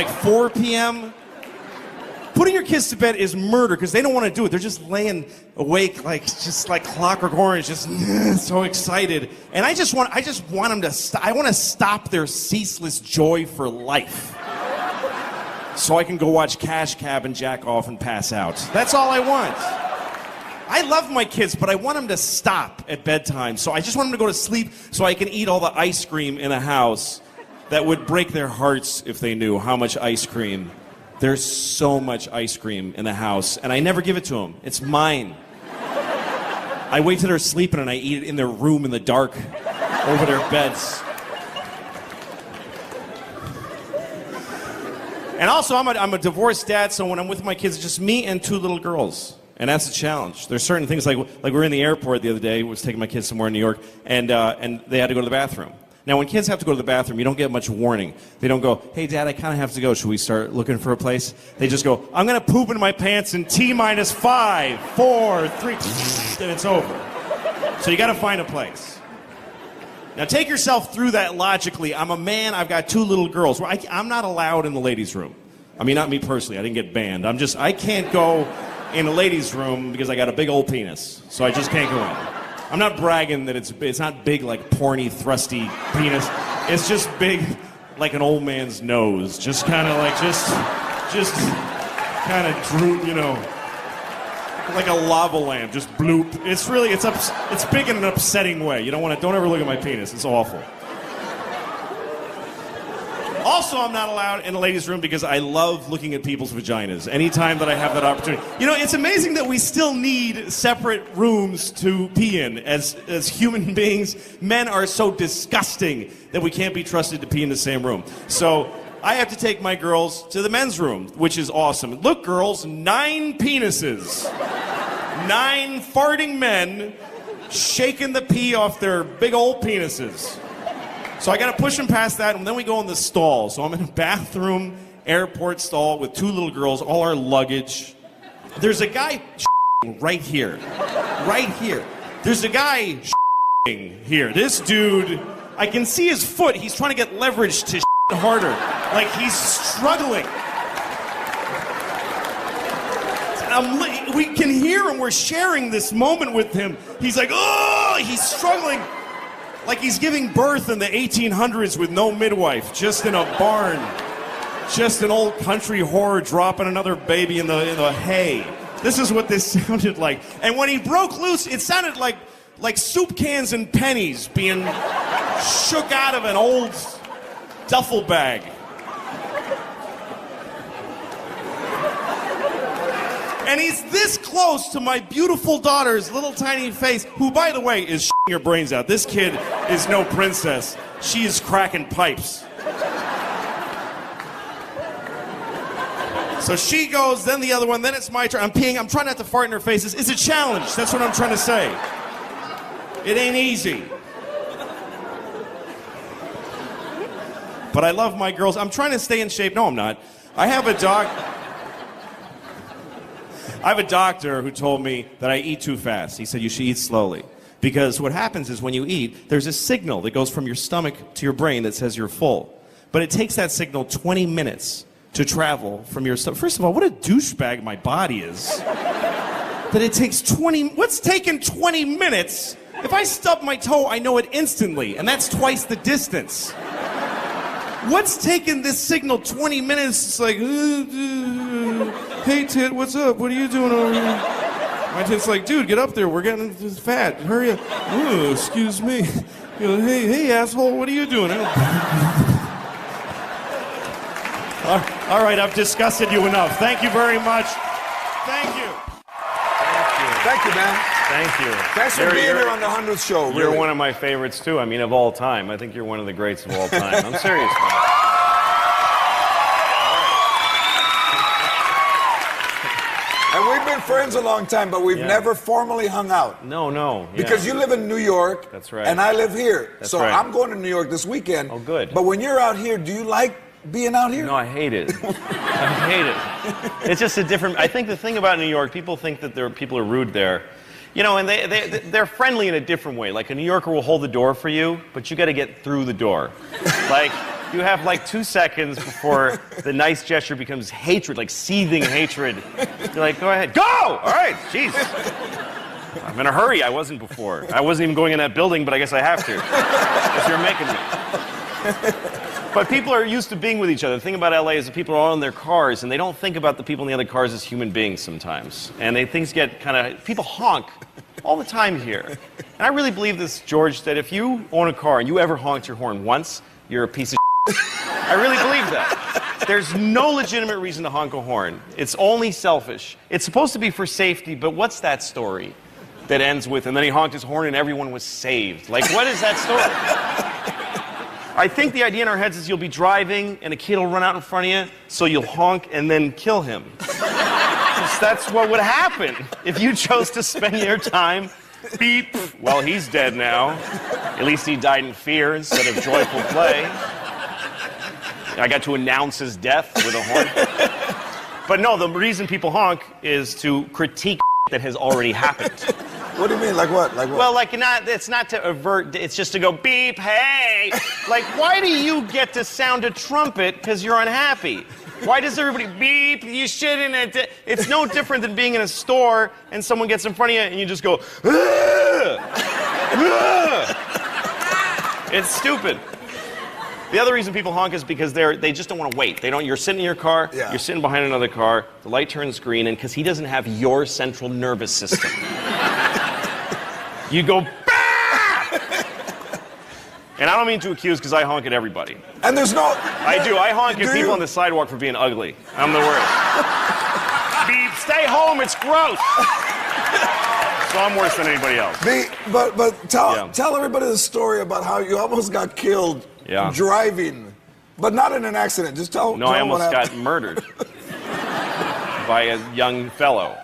Speaker 3: 4 p.m.? Putting your kids to bed is murder because they don't want to do it. They're just laying awake just like Clockwork Orange, just so excited. And I just want them to stop. I want to stop their ceaseless joy for life. So I can go watch Cash Cab and jack off and pass out. That's all I want. I love my kids, but I want them to stop at bedtime. So I just want them to go to sleep so I can eat all the ice cream in a house that would break their hearts if they knew how much ice cream. There's so much ice cream in the house, and I never give it to them. It's mine. I wait till they're sleeping and I eat it in their room in the dark over their beds. And also, I'm a divorced dad, so when I'm with my kids, it's just me and 2 little girls. And that's a challenge. There's certain things like we were in the airport the other day, was taking my kids somewhere in New York, and they had to go to the bathroom. Now, when kids have to go to the bathroom, you don't get much warning. They don't go, hey, Dad, I kind of have to go. Should we start looking for a place? They just go, I'm going to poop in my pants in T-minus 5, 4, 3, and it's over. So you got to find a place. Now, take yourself through that logically. I'm a man. I've got 2 little girls. I'm not allowed in the ladies' room. I mean, not me personally. I didn't get banned. I can't go in the ladies' room because I got a big old penis. So I just can't go in. I'm not bragging that it's not big like porny, thrusty penis. It's just big like an old man's nose. Just kind of like, just kind of droop,
Speaker 7: Like a lava lamp, just bloop. It's big in an upsetting way. You don't ever look at my penis. It's awful. Also, I'm not allowed in a ladies' room because I love looking at people's vaginas anytime that I have that opportunity. You know, it's amazing that we still need separate rooms to pee in as human beings. Men are so disgusting that we can't be trusted to pee in the same room. So I have to take my girls to the men's room, which is awesome. Look, girls, 9 penises. 9 farting men shaking the pee off their big old penises. So I gotta push them past that, and then we go in the stall. So I'm in a bathroom, airport stall with 2 little girls, all our luggage. There's a guy right here. Right here. There's a guy here. This dude, I can see his foot. He's trying to get leverage to harder. Like he's struggling. We can hear him. We're sharing this moment with him. He's like, oh, he's struggling. Like he's giving birth in the 1800s with no midwife, just in a barn. Just an old country whore dropping another baby in the hay. This is what this sounded like. And when he broke loose, it sounded like soup cans and pennies being shook out of an old duffel bag. And he's this close to my beautiful daughter's little tiny face, who, by the way, is your brains out. This kid is no princess. She is cracking pipes. So she goes, then the other one, then it's my turn. I'm peeing. I'm trying not to fart in her faces. It's a challenge. That's what I'm trying to say. It ain't easy. But I love my girls. I'm trying to stay in shape. No, I'm not. I have a doctor who told me that I eat too fast. He said you should eat slowly. Because what happens is when you eat, there's a signal that goes from your stomach to your brain that says you're full. But it takes that signal 20 minutes to travel from your stomach. First of all, what a douchebag my body is. That it takes 20... What's taking 20 minutes? If I stub my toe, I know it instantly. And that's twice the distance. What's taking this signal 20 minutes? It's like... Hey, Tit, what's up? What are you doing over here? My Tit's like, dude, get up there. We're getting fat. Hurry up. Ooh, excuse me. You know, hey, asshole, what are you doing? All right, I've disgusted you enough. Thank you very much. Thank you.
Speaker 11: Thank you, man.
Speaker 3: Thank you.
Speaker 11: Thanks for being here on the 100th show. Really.
Speaker 3: You're one of my favorites, too. I mean, of all time. I think you're one of the greats of all time. I'm serious, man.
Speaker 11: And we've been friends a long time, but we've never formally hung out.
Speaker 3: No. Yeah.
Speaker 11: Because you live in New York.
Speaker 3: That's right.
Speaker 11: And I live here.
Speaker 3: That's
Speaker 11: so
Speaker 3: right.
Speaker 11: I'm going to New York this weekend.
Speaker 3: Oh, good.
Speaker 11: But when you're out here, do you like being out here?
Speaker 3: No, I hate it. I hate it. It's just a different... I think the thing about New York, people think that people are rude there. You know, and they're friendly in a different way. Like, a New Yorker will hold the door for you, but you got to get through the door. Like... You have like 2 seconds before the nice gesture becomes hatred, like seething hatred. You're like, go ahead. Go! All right, jeez. I'm in a hurry. I wasn't before. I wasn't even going in that building, but I guess I have to. Because you're making me. But people are used to being with each other. The thing about LA is that people are all in their cars, and they don't think about the people in the other cars as human beings sometimes. And things get kind of... People honk all the time here. And I really believe this, George, that if you own a car and you ever honked your horn once, you're a piece of I really believe that. There's no legitimate reason to honk a horn. It's only selfish. It's supposed to be for safety, but what's that story that ends with, and then he honked his horn and everyone was saved? Like, what is that story? I think the idea in our heads is you'll be driving and a kid will run out in front of you, so you'll honk and then kill him. That's what would happen if you chose to spend your time beep. Well, he's dead now. At least he died in fear instead of joyful play. I got to announce his death with a horn. But no, the reason people honk is to critique that has already happened.
Speaker 11: What do you mean? Like what? Like what?
Speaker 3: Well, it's not to avert, it's just to go beep, hey. Like, why do you get to sound a trumpet because you're unhappy? Why does everybody beep? You shouldn't. It's no different than being in a store and someone gets in front of you and you just go, It's stupid.
Speaker 5: The other reason people honk is because they just don't want to wait. You're sitting in your car, you're sitting behind another car, the light turns green, and because he doesn't have your central nervous system, you go, bah! And I don't mean to accuse because I honk at everybody.
Speaker 11: And there's no...
Speaker 5: I do. I honk at people on the sidewalk for being ugly. I'm the worst. Beep, stay home, it's gross. So I'm worse than anybody else.
Speaker 11: But tell everybody the story about how you almost got killed driving, but not in an accident. Just tell.
Speaker 5: No,
Speaker 11: tell
Speaker 5: I almost
Speaker 11: what
Speaker 5: got murdered by a young fellow.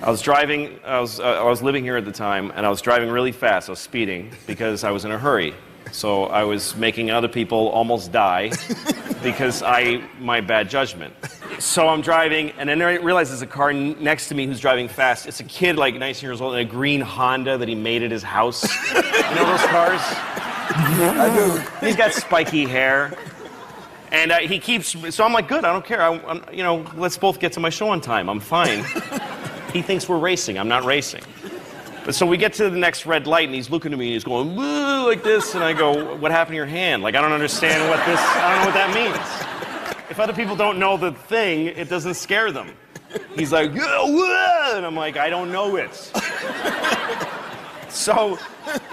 Speaker 5: I was driving. I was living here at the time, and I was driving really fast. I was speeding because I was in a hurry. So I was making other people almost die because my bad judgment. So I'm driving, and then I realize there's a car next to me who's driving fast. It's a kid, like 19 years old, in a green Honda that he made at his house. You know those cars?
Speaker 11: I do.
Speaker 5: He's got spiky hair. And he keeps, so I'm like, good, I don't care. Let's both get to my show on time. I'm fine. He thinks we're racing. I'm not racing. But so we get to the next red light, and he's looking at me, and he's going, woo, like this, and I go, what happened to your hand? Like, I don't understand I don't know what that means. If other people don't know the thing, it doesn't scare them. He's like, yeah, woo, and I'm like, I don't know it. So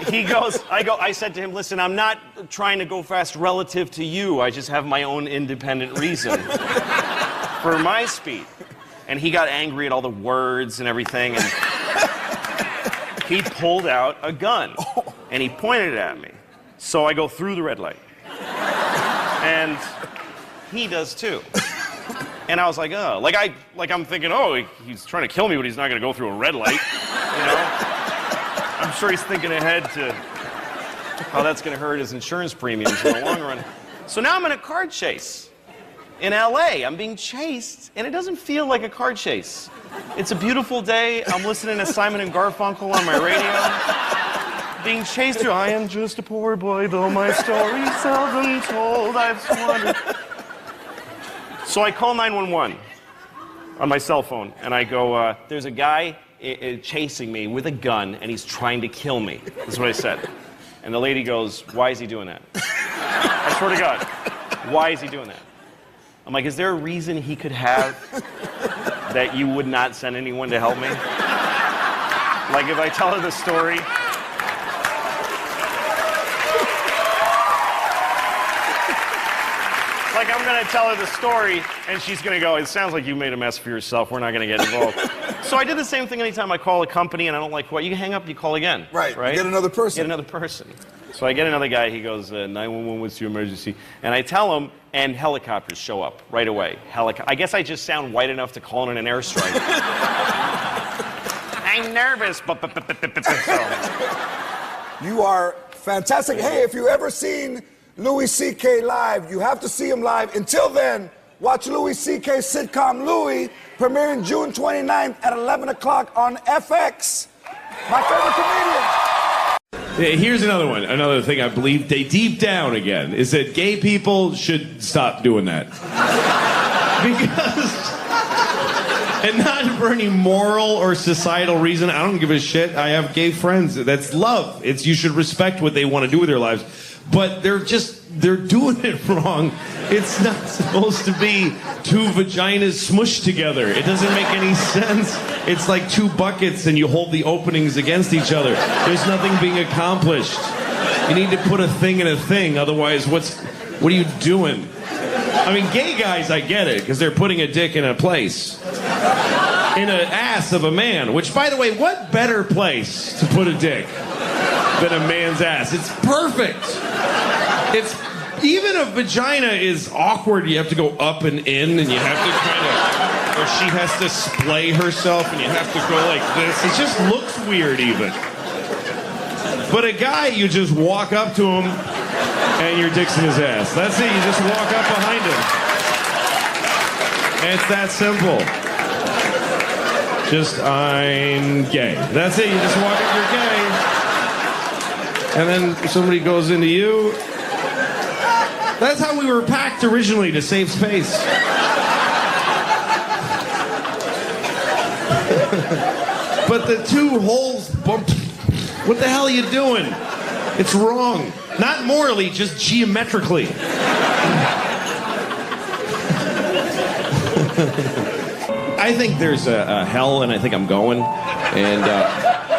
Speaker 5: he goes, I said to him, listen, I'm not trying to go fast relative to you. I just have my own independent reason for my speed. And he got angry at all the words and everything, and he pulled out a gun, and he pointed it at me. So I go through the red light. And he does too. And I was like, oh. I'm thinking, oh, he's trying to kill me, but he's not going to go through a red light. You know? I'm sure he's thinking ahead to how that's going to hurt his insurance premiums in the long run. So now I'm in a car chase in LA. I'm being chased, and it doesn't feel like a car chase. It's a beautiful day. I'm listening to Simon and Garfunkel on my radio. Being chased through, I am just a poor boy, though my story's seldom told. I've squandered. So I call 911 on my cell phone, and I go, there's a guy chasing me with a gun, and he's trying to kill me. That's what I said. And the lady goes, why is he doing that? I swear to God, why is he doing that? I'm like, is there a reason he could have that you would not send anyone to help me? Like, if I tell her the story... Like, I'm going to tell her the story, and she's going to go, it sounds like you made a mess for yourself. We're not going to get involved. So I did the same thing anytime I call a company and I don't like what. You hang up, you call again.
Speaker 11: Right. Get another person.
Speaker 5: Get another person. So I get another guy. He goes, 911, what's your emergency? And I tell him, and helicopters show up right away. I guess I just sound white enough to call in an airstrike. I'm nervous.
Speaker 11: You are fantastic. Hey, if you ever seen Louis C.K. live, you have to see him live. Until then, watch Louis C.K.'s sitcom Louis, premiering June 29th at 11 o'clock on FX. My favorite comedian.
Speaker 1: Here's another one. Another thing I believe they deep down again is that gay people should stop doing that. Because, and not for any moral or societal reason, I don't give a shit. I have gay friends. That's love. You should respect what they want to do with their lives. But they're doing it wrong. It's not supposed to be two vaginas smushed together. It doesn't make any sense. It's like two buckets and you hold the openings against each other. There's nothing being accomplished. You need to put a thing in a thing, otherwise what are you doing? I mean, gay guys, I get it, because they're putting a dick in a place. In an ass of a man, which, by the way, what better place to put a dick than a man's ass? It's perfect. It's even a vagina is awkward. You have to go up and in, and you have to kind of, or she has to splay herself, and you have to go like this. It just looks weird, even. But a guy, you just walk up to him, and your dick's in his ass. That's it. You just walk up behind him. It's that simple. Just, I'm gay. That's it. You just walk up, you're gay. And then somebody goes into you. That's how we were packed originally, to save space. But the two holes bumped. What the hell are you doing?
Speaker 7: It's wrong. Not morally, just geometrically. I think there's a hell, and I think I'm going. And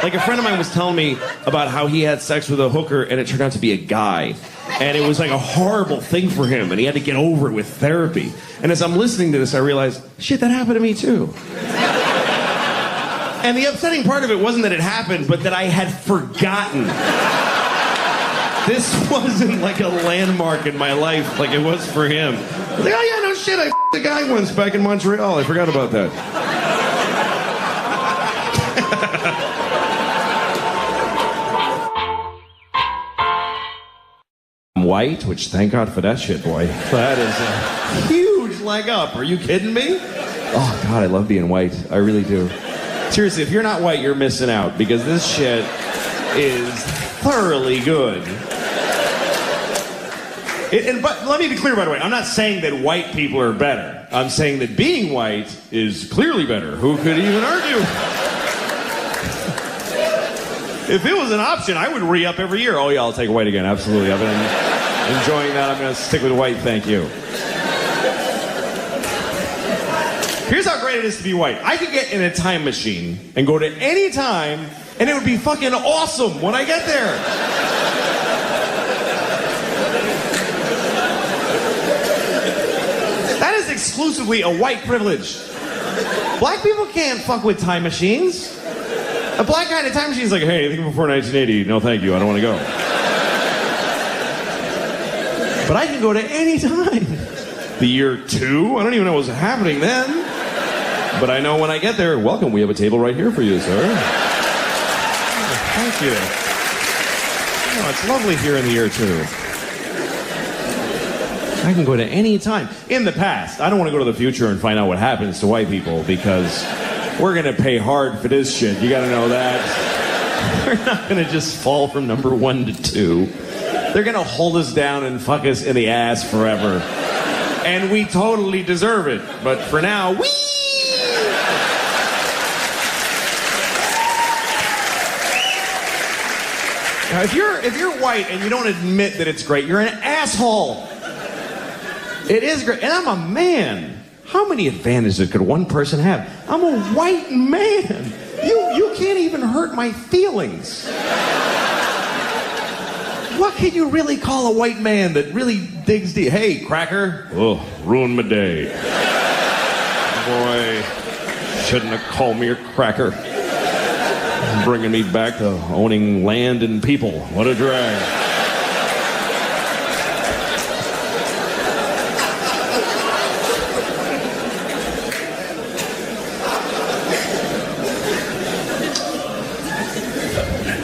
Speaker 7: like a friend of mine was telling me about how he had sex with a hooker, and it turned out to be a guy. And it was like a horrible thing for him, and he had to get over it with therapy. And as I'm listening to this, I realized, shit, that happened to me too. And the upsetting part of it wasn't that it happened, but that I had forgotten. This wasn't like a landmark in my life like it was for him. I was like, oh yeah, no shit, I f***ed a guy once back in Montreal. I forgot about that. I'm white, which thank God for that shit, boy. That is a huge leg up. Are you kidding me? Oh God, I love being white. I really do. Seriously, if you're not white, you're missing out, because this shit is thoroughly good. But let me be clear, by the way, I'm not saying that white people are better. I'm saying that being white is clearly better. Who could even argue? If it was an option, I would re-up every year. Oh yeah, I'll take white again, absolutely. I've been enjoying that. I'm going to stick with white, thank you. Here's how great it is to be white. I could get in a time machine and go to any time, and it would be fucking awesome when I get there. That is exclusively a white privilege. Black people can't fuck with time machines. A black guy in a time machine is like, hey, anything before 1980? No, thank you, I don't want to go. But I can go to any time. The year 2? I don't even know what's happening then. But I know when I get there, welcome, we have a table right here for you, sir. Oh, thank you. Oh, it's lovely here in the year 2. I can go to any time. In the past, I don't want to go to the future and find out what happens to white people, because we're going to pay hard for this shit. You got to know that. We're not going to just fall from number 1 to 2. They're going to hold us down and fuck us in the ass forever. And we totally deserve it. But for now, whee! Now, if you're white and you don't admit that it's great, you're an asshole. It is great. And I'm a man. How many advantages could one person have? I'm a white man. You can't even hurt my feelings. What can you really call a white man that really digs deep? Hey, cracker. Oh, ruined my day. Boy, shouldn't have called me a cracker. Bringing me back to owning land and people. What a drag.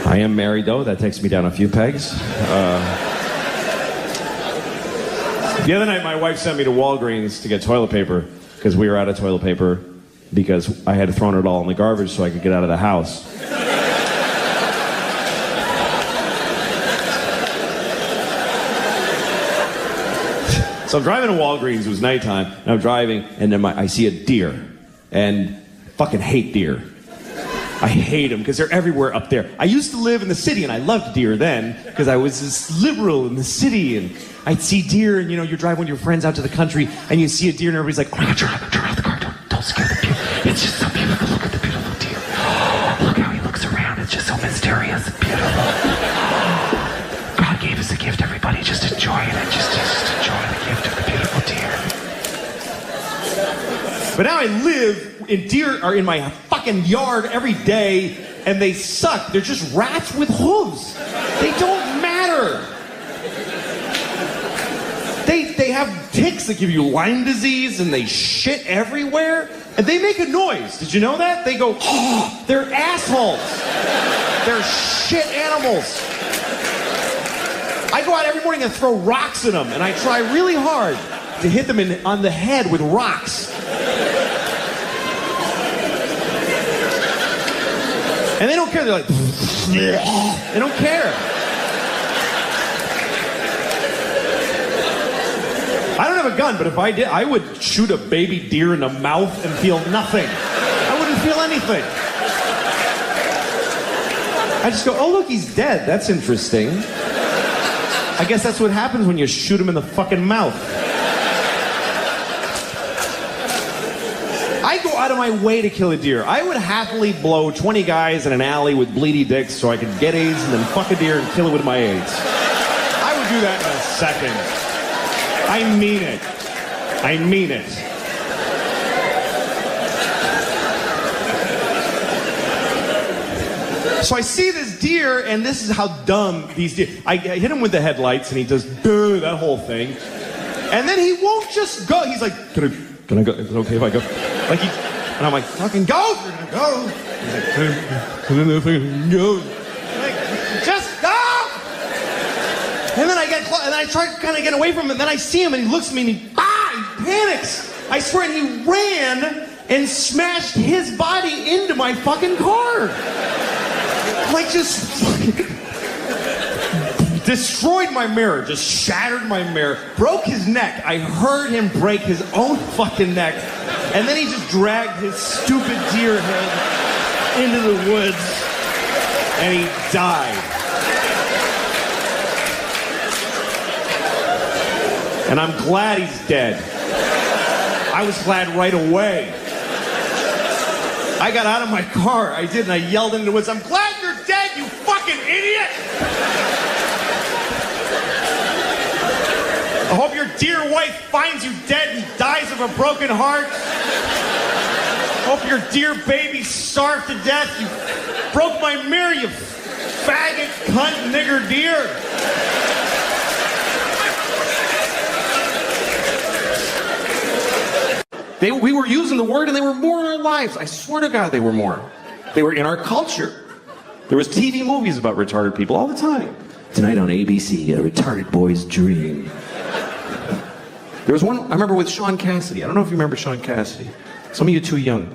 Speaker 7: I am married, though. That takes me down a few pegs. The other night, my wife sent me to Walgreens to get toilet paper because we were out of toilet paper because I had thrown it all in the garbage so I could get out of the house. So I'm driving to Walgreens. It was nighttime, and I'm driving, and then I see a deer, and I fucking hate deer. I hate them because they're everywhere up there. I used to live in the city, and I loved deer then because I was this liberal in the city, and I'd see deer, and you're driving with your friends out to the country, and you see a deer, and everybody's like, oh my God, turn off the car, don't scare the deer. It's just so beautiful. Look at the beautiful deer. Look how he looks around. It's just so mysterious and beautiful. God gave us a gift, everybody. Just enjoy it. Just enjoy the gift of the beautiful deer. But now I live, and deer are in my fucking yard every day, and they suck. They're just rats with hooves. They don't matter. They have ticks that give you Lyme disease, and they shit everywhere, and they make a noise. Did you know that? They go, oh, they're assholes. They're shit animals. I go out every morning and throw rocks at them, and I try really hard to hit them on the head with rocks. And they don't care. They're like, they don't care. I don't have a gun, but if I did, I would shoot a baby deer in the mouth and feel nothing. I wouldn't feel anything.
Speaker 1: I just go, oh, look, he's dead. That's interesting. I guess that's what happens when you shoot him in the fucking mouth. I go out of my way to kill a deer. I would happily blow 20 guys in an alley with bleedy dicks so I could get AIDS and then fuck a deer and kill it with my AIDS. I would do that in a second. I mean it. I mean it. So I see this deer, and this is how dumb these deer... I hit him with the headlights, and he does that whole thing. And then he won't just go. He's like, can I go? Is it okay if I go? Like and I'm like, fucking go! You're gonna go! He's like, can I go? Like, just go! And then I get close, and I try to kind of get away from him, and then I see him, and he looks at me, and he panics. I swear, and he ran and smashed his body into my fucking car. Like, just fucking destroyed my mirror, just shattered my mirror, broke his neck. I heard him break his own fucking neck, and then he just dragged his stupid deer head into the woods, and he died. And I'm glad he's dead. I was glad right away. I got out of my car, I did, and I yelled into the woods, I'm glad you're dead, you fucking idiot! I hope your dear wife finds you dead and dies of a broken heart. Hope your dear baby starved to death. You broke my mirror, you faggot, cunt, nigger deer. We were using the word and they were more in our lives. I swear to God they were more. They were in our culture. There was TV movies about retarded people all the time. Tonight on ABC, a retarded boy's dream. There was one, I remember with Sean Cassidy. I don't know if you remember Sean Cassidy. Some of you are too young.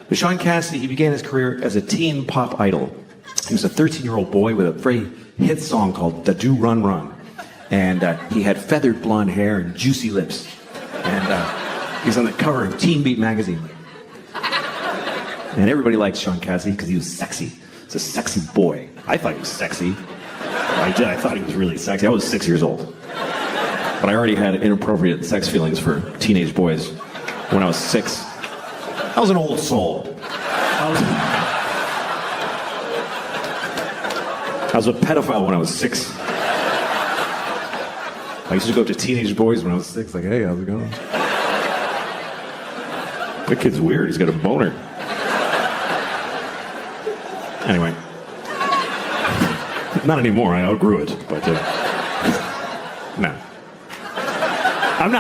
Speaker 1: But Sean Cassidy, he began his career as a teen pop idol. He was a 13-year-old boy with a very hit song called Da Do Run Run. And he had feathered blonde hair and juicy lips. And he was on the cover of Teen Beat magazine. And everybody liked Sean Cassidy because he was sexy. He's a sexy boy. I thought he was sexy. I thought he was really sexy. I was 6 years old. But I already had inappropriate sex feelings for teenage boys when I was 6. I was an old soul. I was a pedophile when I was 6. I used to go up to teenage boys when I was 6, like, hey, how's it going? That kid's weird, he's got a boner. Anyway. Not anymore, I outgrew it, but no. I'm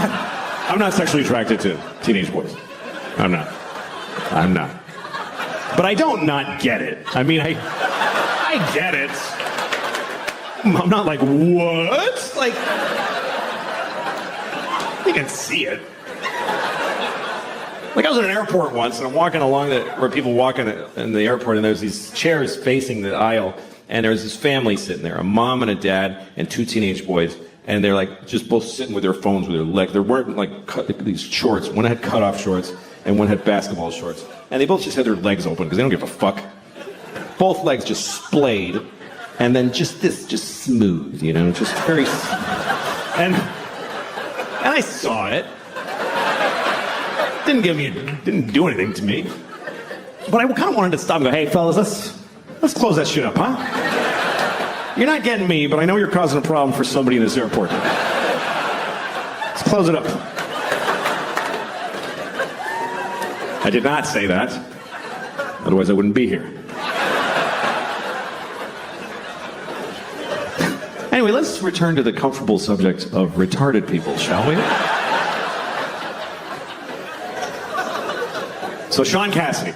Speaker 1: not sexually attracted to teenage boys. I'm not. But I don't not get it. I mean, I get it. I'm not like, what? Like, you can see it. Like, I was at an airport once, and I'm walking along where people walk in the airport, and there's these chairs facing the aisle, and there's this family sitting there, a mom and a dad and 2 teenage boys, and they're like just both sitting with their phones with their legs. They're wearing like these shorts. One had cut-off shorts, and one had basketball shorts. And they both just had their legs open because they don't give a fuck. Both legs just splayed, and then just smooth, you know, just very. And I saw it. Didn't do anything to me. But I kind of wanted to stop and go, hey, fellas, let's close that shit up, huh? You're not getting me, but I know you're causing a problem for somebody in this airport. Let's close it up. I did not say that. Otherwise, I wouldn't be here. Anyway, let's return to the comfortable subject of retarded people, shall we? So Sean Cassidy.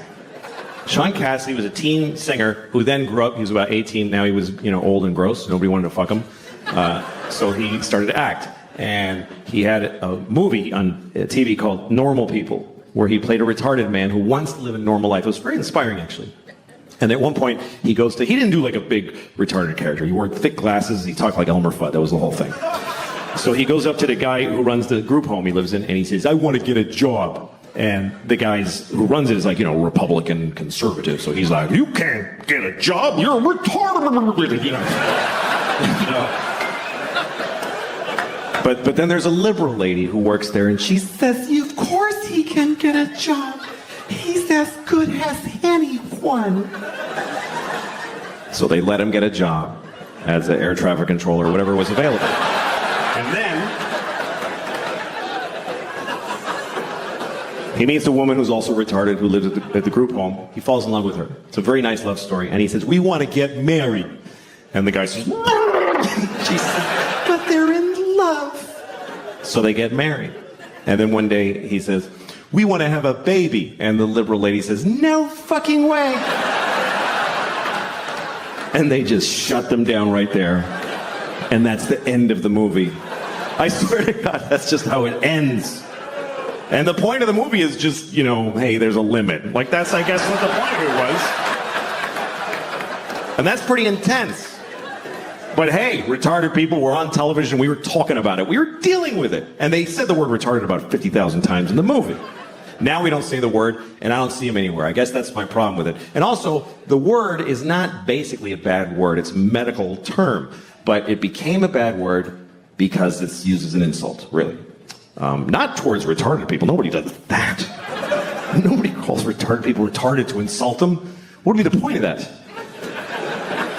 Speaker 1: Sean Cassidy was a teen singer who then grew up. He was about 18. Now he was, old and gross. Nobody wanted to fuck him. So he started to act. And he had a movie on TV called Normal People, where he played a retarded man who wants to live a normal life. It was very inspiring, actually. And at one point, he didn't do like a big retarded character. He wore thick glasses. He talked like Elmer Fudd. That was the whole thing. So he goes up to the guy who runs the group home he lives in, and he says, I want to get a job. And the guys who runs it is like, Republican conservative. So he's like, you can't get a job. You're retarded. But then there's a liberal lady who works there, and she says, of course he can get a job. He's as good as anyone. So they let him get a job as an air traffic controller or whatever was available. And then he meets a woman who's also retarded who lives at the group home. He falls in love with her. It's a very nice love story. And he says, we want to get married. And the guy says, she says, but they're in love. So they get married. And then one day he says, we want to have a baby. And the liberal lady says, no fucking way. And they just shut them down right there. And that's the end of the movie. I swear to God, that's just how it ends. And the point of the movie is just, hey, there's a limit. Like, that's, I guess, what the point of it was. And that's pretty intense. But hey, retarded people were on television. We were talking about it. We were dealing with it. And they said the word retarded about 50,000 times in the movie. Now we don't say the word, and I don't see them anywhere. I guess that's my problem with it. And also, the word is not basically a bad word. It's a medical term. But it became a bad word because it's used as an insult, really. Not towards retarded people. Nobody does that. Nobody calls retarded people retarded to insult them. What would be the point of that?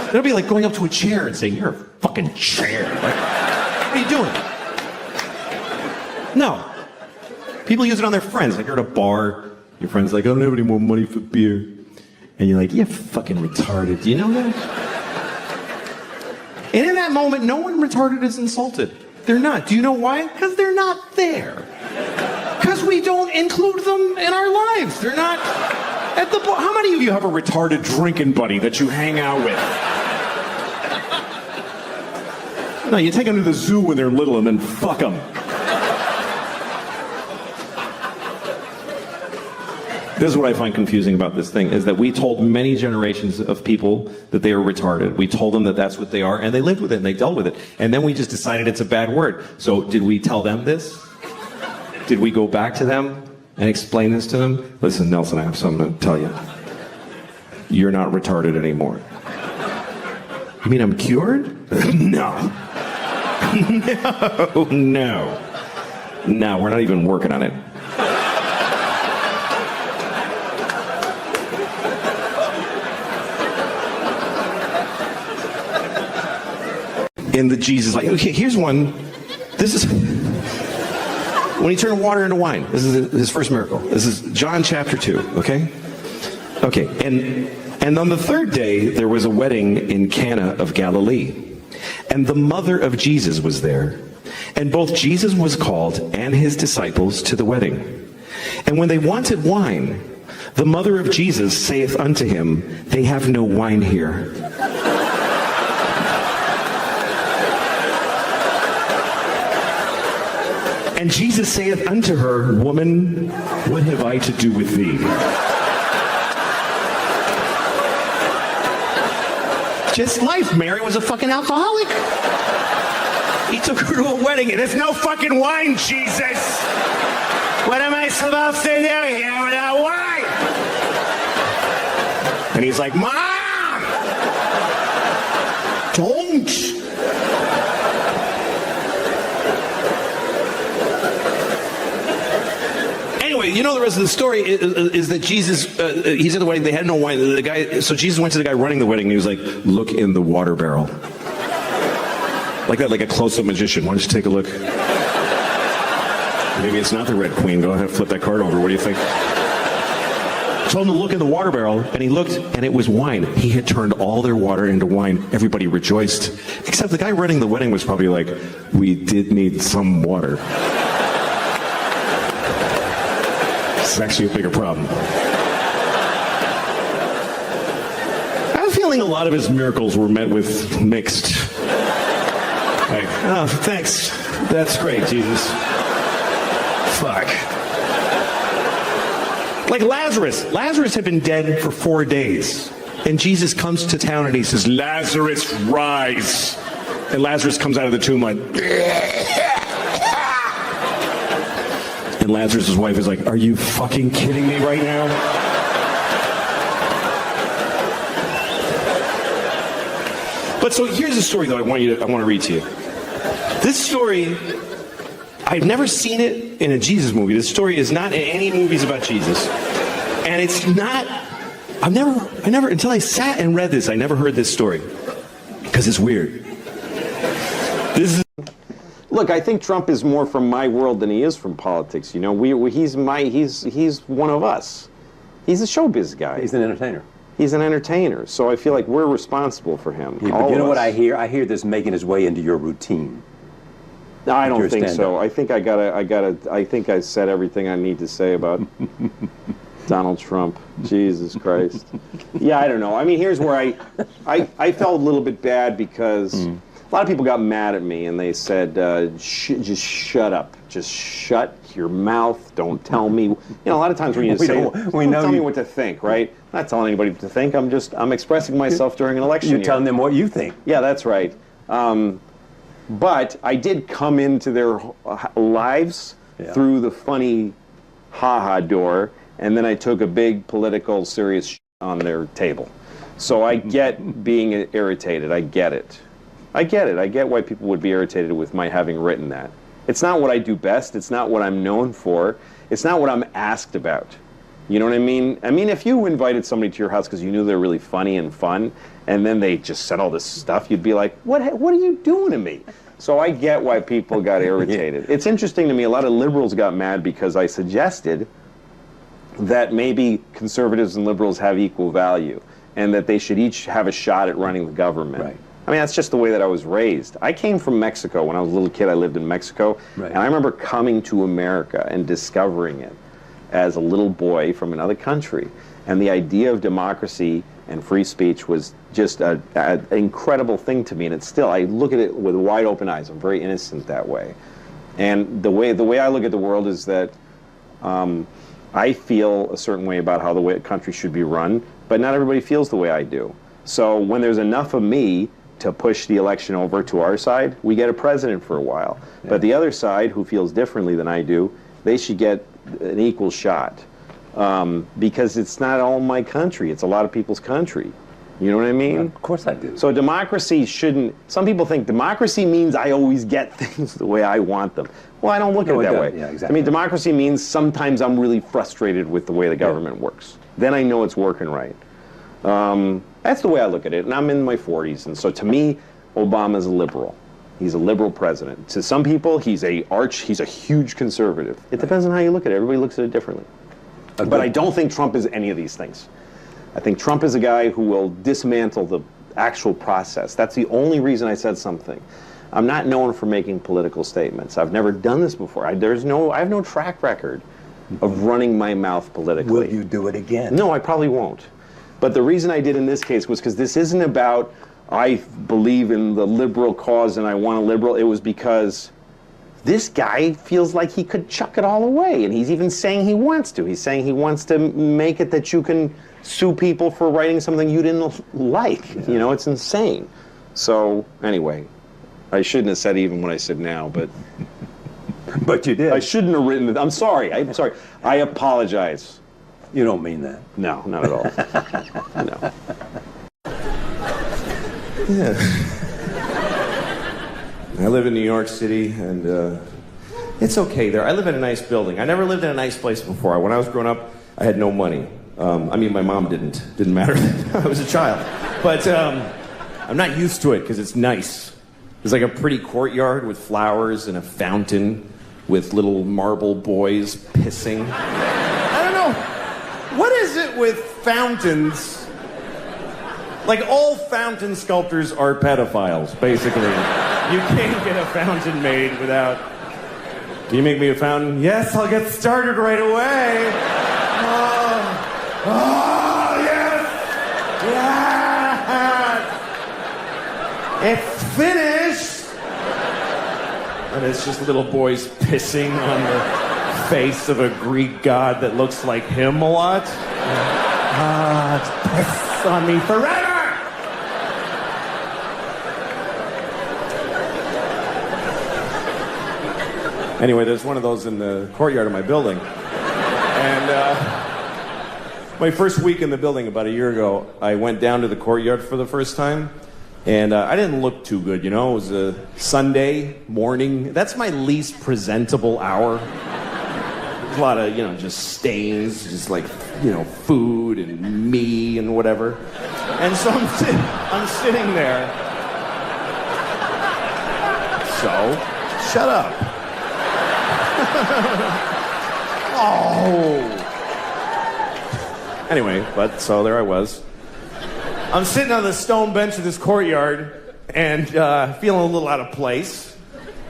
Speaker 1: It'll be like going up to a chair and saying, you're a fucking chair. Like, what are you doing? No. People use it on their friends. Like, you're at a bar, your friend's like, I don't have any more money for beer. And you're like, you're fucking retarded. Do you know that? And in that moment, no one retarded is insulted. They're not. Do you know why? Because they're not there. Because we don't include them in our lives. They're not at the bar. How many of you have a retarded drinking buddy that you hang out with? No, you take them to the zoo when they're little and then fuck them. This is what I find confusing about this thing, is that we told many generations of people that they were retarded. We told them that that's what they are, and they lived with it, and they dealt with it. And then we just decided it's a bad word. So did we tell them this? Did we go back to them and explain this to them? Listen, Nelson, I have something to tell you. You're not retarded anymore. You mean I'm cured? No. No, we're not even working on it. In the Jesus, like, okay, here's one. This is when he turned water into wine. This is his first miracle. This is John chapter 2, okay? Okay, and on the third day, there was a wedding in Cana of Galilee. And the mother of Jesus was there. And both Jesus was called and his disciples to the wedding. And when they wanted wine, the mother of Jesus saith unto him, they have no wine here. And Jesus saith unto her, woman, what have I to do with thee? Just life. Mary was a fucking alcoholic. He took her to a wedding and there's no fucking wine, Jesus. What am I supposed to do here without wine? And he's like, Mom! Don't! Anyway, you know the rest of the story is that Jesus, he's at the wedding, they had no wine. So Jesus went to the guy running the wedding and he was like, look in the water barrel. Like that, like a close-up magician. Why don't you take a look? Maybe it's not the Red Queen. Go ahead, flip that card over. What do you think? Told him to look in the water barrel, and he looked, and it was wine. He had turned all their water into wine. Everybody rejoiced. Except the guy running the wedding was probably like, we did need some water. It's actually a bigger problem. I have a feeling a lot of his miracles were met with mixed. Like, oh, thanks. That's great, Jesus. Fuck. Like Lazarus. Lazarus had been dead for 4 days. And Jesus comes to town and he says, Lazarus, rise. And Lazarus comes out of the tomb like... And Lazarus' wife is like, are you fucking kidding me right now? But so here's a story that I want to read to you. This story, I've never seen it in a Jesus movie. This story is not in any movies about Jesus. And it's not, I never, until I sat and read this, I never heard this story. Because it's weird.
Speaker 3: Look, I think Trump is more from my world than he is from politics. You know, he's one of us. He's a showbiz guy.
Speaker 12: He's an entertainer.
Speaker 3: He's an entertainer. So I feel like we're responsible for him.
Speaker 12: Yeah, but you know what I hear? I hear this making his way into your routine.
Speaker 3: No, I don't think so. I think I think I said everything I need to say about Donald Trump. Jesus Christ. Yeah, I don't know. I mean, here's where I felt a little bit bad because a lot of people got mad at me and they said, just shut up. Just shut your mouth. Don't tell me. You know, a lot of times when you say, don't tell me what to think, right? I'm not telling anybody what to think. I'm expressing myself during an election year.
Speaker 12: You're telling them what you think.
Speaker 3: Yeah, that's right. But I did come into their lives through the funny ha-ha door, and then I took a big political serious on their table. So I get being irritated. I get it. I get it. I get why people would be irritated with my having written that. It's not what I do best. It's not what I'm known for. It's not what I'm asked about. You know what I mean? I mean, if you invited somebody to your house because you knew they were really funny and fun, and then they just said all this stuff, you'd be like, what are you doing to me? So I get why people got irritated. It's interesting to me, a lot of liberals got mad because I suggested that maybe conservatives and liberals have equal value, and that they should each have a shot at running the government.
Speaker 12: Right.
Speaker 3: I mean, that's just the way that I was raised. I came from Mexico. When I was a little kid, I lived in Mexico. Right. And I remember coming to America and discovering it as a little boy from another country. And the idea of democracy and free speech was just an incredible thing to me. And it's still, I look at it with wide open eyes. I'm very innocent that way. And the way I look at the world is that I feel a certain way about how the way a country should be run, but not everybody feels the way I do. So when there's enough of me to push the election over to our side, we get a president for a while. Yeah. But the other side, who feels differently than I do, they should get an equal shot. Because it's not all my country, it's a lot of people's country. You know what I mean?
Speaker 12: Of course I do.
Speaker 3: So democracy shouldn't, some people think democracy means I always get things the way I want them. Well, I don't look at it that way.
Speaker 12: Yeah, exactly.
Speaker 3: I mean, democracy means sometimes I'm really frustrated with the way the government works. Then I know it's working right. That's the way I look at it, and I'm in my 40s, and so to me, Obama's a liberal. He's a liberal president. To some people, he's a huge conservative. It depends on how you look at it. Everybody looks at it differently. But I don't think Trump is any of these things. I think Trump is a guy who will dismantle the actual process. That's the only reason I said something. I'm not known for making political statements. I've never done this before. I have no track record of running my mouth politically.
Speaker 12: Will you do it again?
Speaker 3: No, I probably won't. But the reason I did in this case was because this isn't about I believe in the liberal cause and I want a liberal. It was because this guy feels like he could chuck it all away, and he's even saying he wants to. He's saying he wants to make it that you can sue people for writing something you didn't like. Yeah. You know, it's insane. So anyway, I shouldn't have said even what I said now, but
Speaker 12: but you did.
Speaker 3: I shouldn't have written it. I'm sorry. I apologize.
Speaker 12: You don't mean that.
Speaker 3: No, not at all. No.
Speaker 1: Yeah. I live in New York City, and it's okay there. I live in a nice building. I never lived in a nice place before. When I was growing up, I had no money. I mean, my mom didn't. Didn't matter. I was a child. But I'm not used to it because it's nice. There's like a pretty courtyard with flowers and a fountain with little marble boys pissing. I don't know. What is it with fountains? Like, all fountain sculptors are pedophiles, basically. You can't get a fountain made without... Can you make me a fountain? Yes, I'll get started right away. Oh, yes! Yes! It's finished! And it's just little boys pissing on the face of a Greek god that looks like him a lot. It's piss on me forever! Anyway, there's one of those in the courtyard of my building. And my first week in the building about a year ago, I went down to the courtyard for the first time. And I didn't look too good, you know? It was a Sunday morning. That's my least presentable hour. There's a lot of, just stains, just like, food and me and whatever. And so I'm sitting there. So, shut up. Oh. Anyway, so there I was. I'm sitting on the stone bench of this courtyard and feeling a little out of place.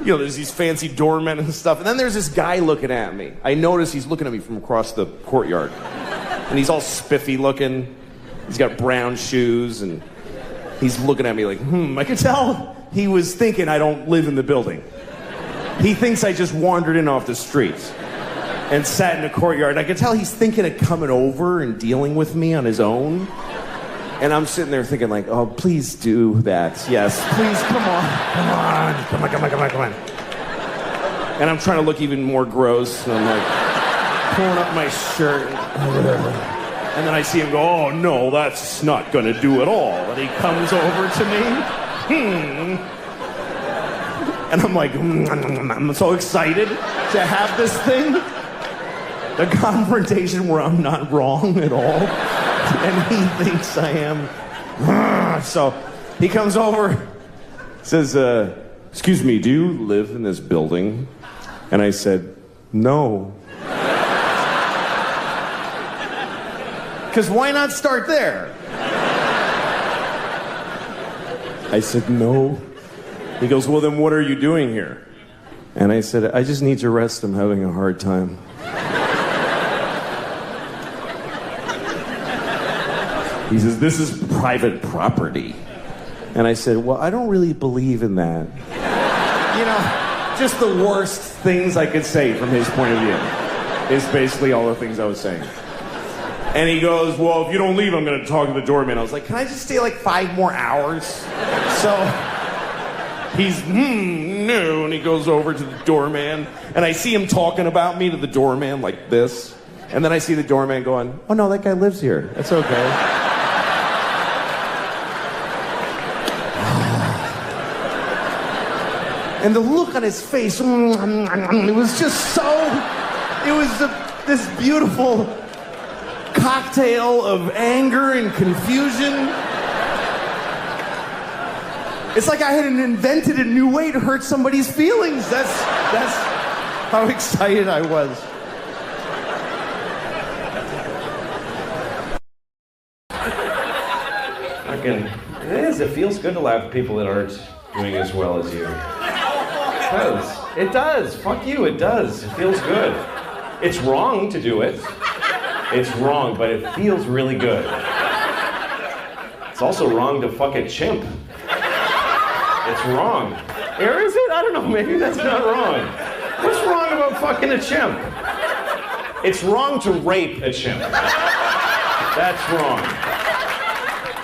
Speaker 1: There's these fancy doormen and stuff. And then there's this guy looking at me. I notice he's looking at me from across the courtyard. And he's all spiffy looking. He's got brown shoes and he's looking at me like, I could tell he was thinking I don't live in the building. He thinks I just wandered in off the streets and sat in the courtyard. I could tell he's thinking of coming over and dealing with me on his own. And I'm sitting there thinking like, oh, please do that. Yes, please, come on. And I'm trying to look even more gross. And I'm like pulling up my shirt. And then I see him go, oh, no, that's not going to do at all. And he comes over to me. And I'm like, I'm so excited to have this thing. The confrontation where I'm not wrong at all. And he thinks I am. So he comes over, says, excuse me, do you live in this building? And I said, no. Because why not start there? I said, no. He goes, well, then what are you doing here? And I said, I just need to rest. I'm having a hard time. He says, this is private property. And I said, well, I don't really believe in that. Just the worst things I could say from his point of view is basically all the things I was saying. And he goes, well, if you don't leave, I'm going to talk to the doorman. I was like, can I just stay like 5 more hours? So he's, no. And he goes over to the doorman. And I see him talking about me to the doorman like this. And then I see the doorman going, oh, no, that guy lives here. That's okay. And the look on his face, it was just so, it was this beautiful cocktail of anger and confusion. It's like I had invented a new way to hurt somebody's feelings. That's how excited I was. It feels good to laugh at people that aren't doing as well as you. It does. Fuck you, it does. It feels good. It's wrong to do it. It's wrong, but it feels really good. It's also wrong to fuck a chimp. It's wrong. Or is it? I don't know, maybe that's not wrong. What's wrong about fucking a chimp? It's wrong to rape a chimp. That's wrong.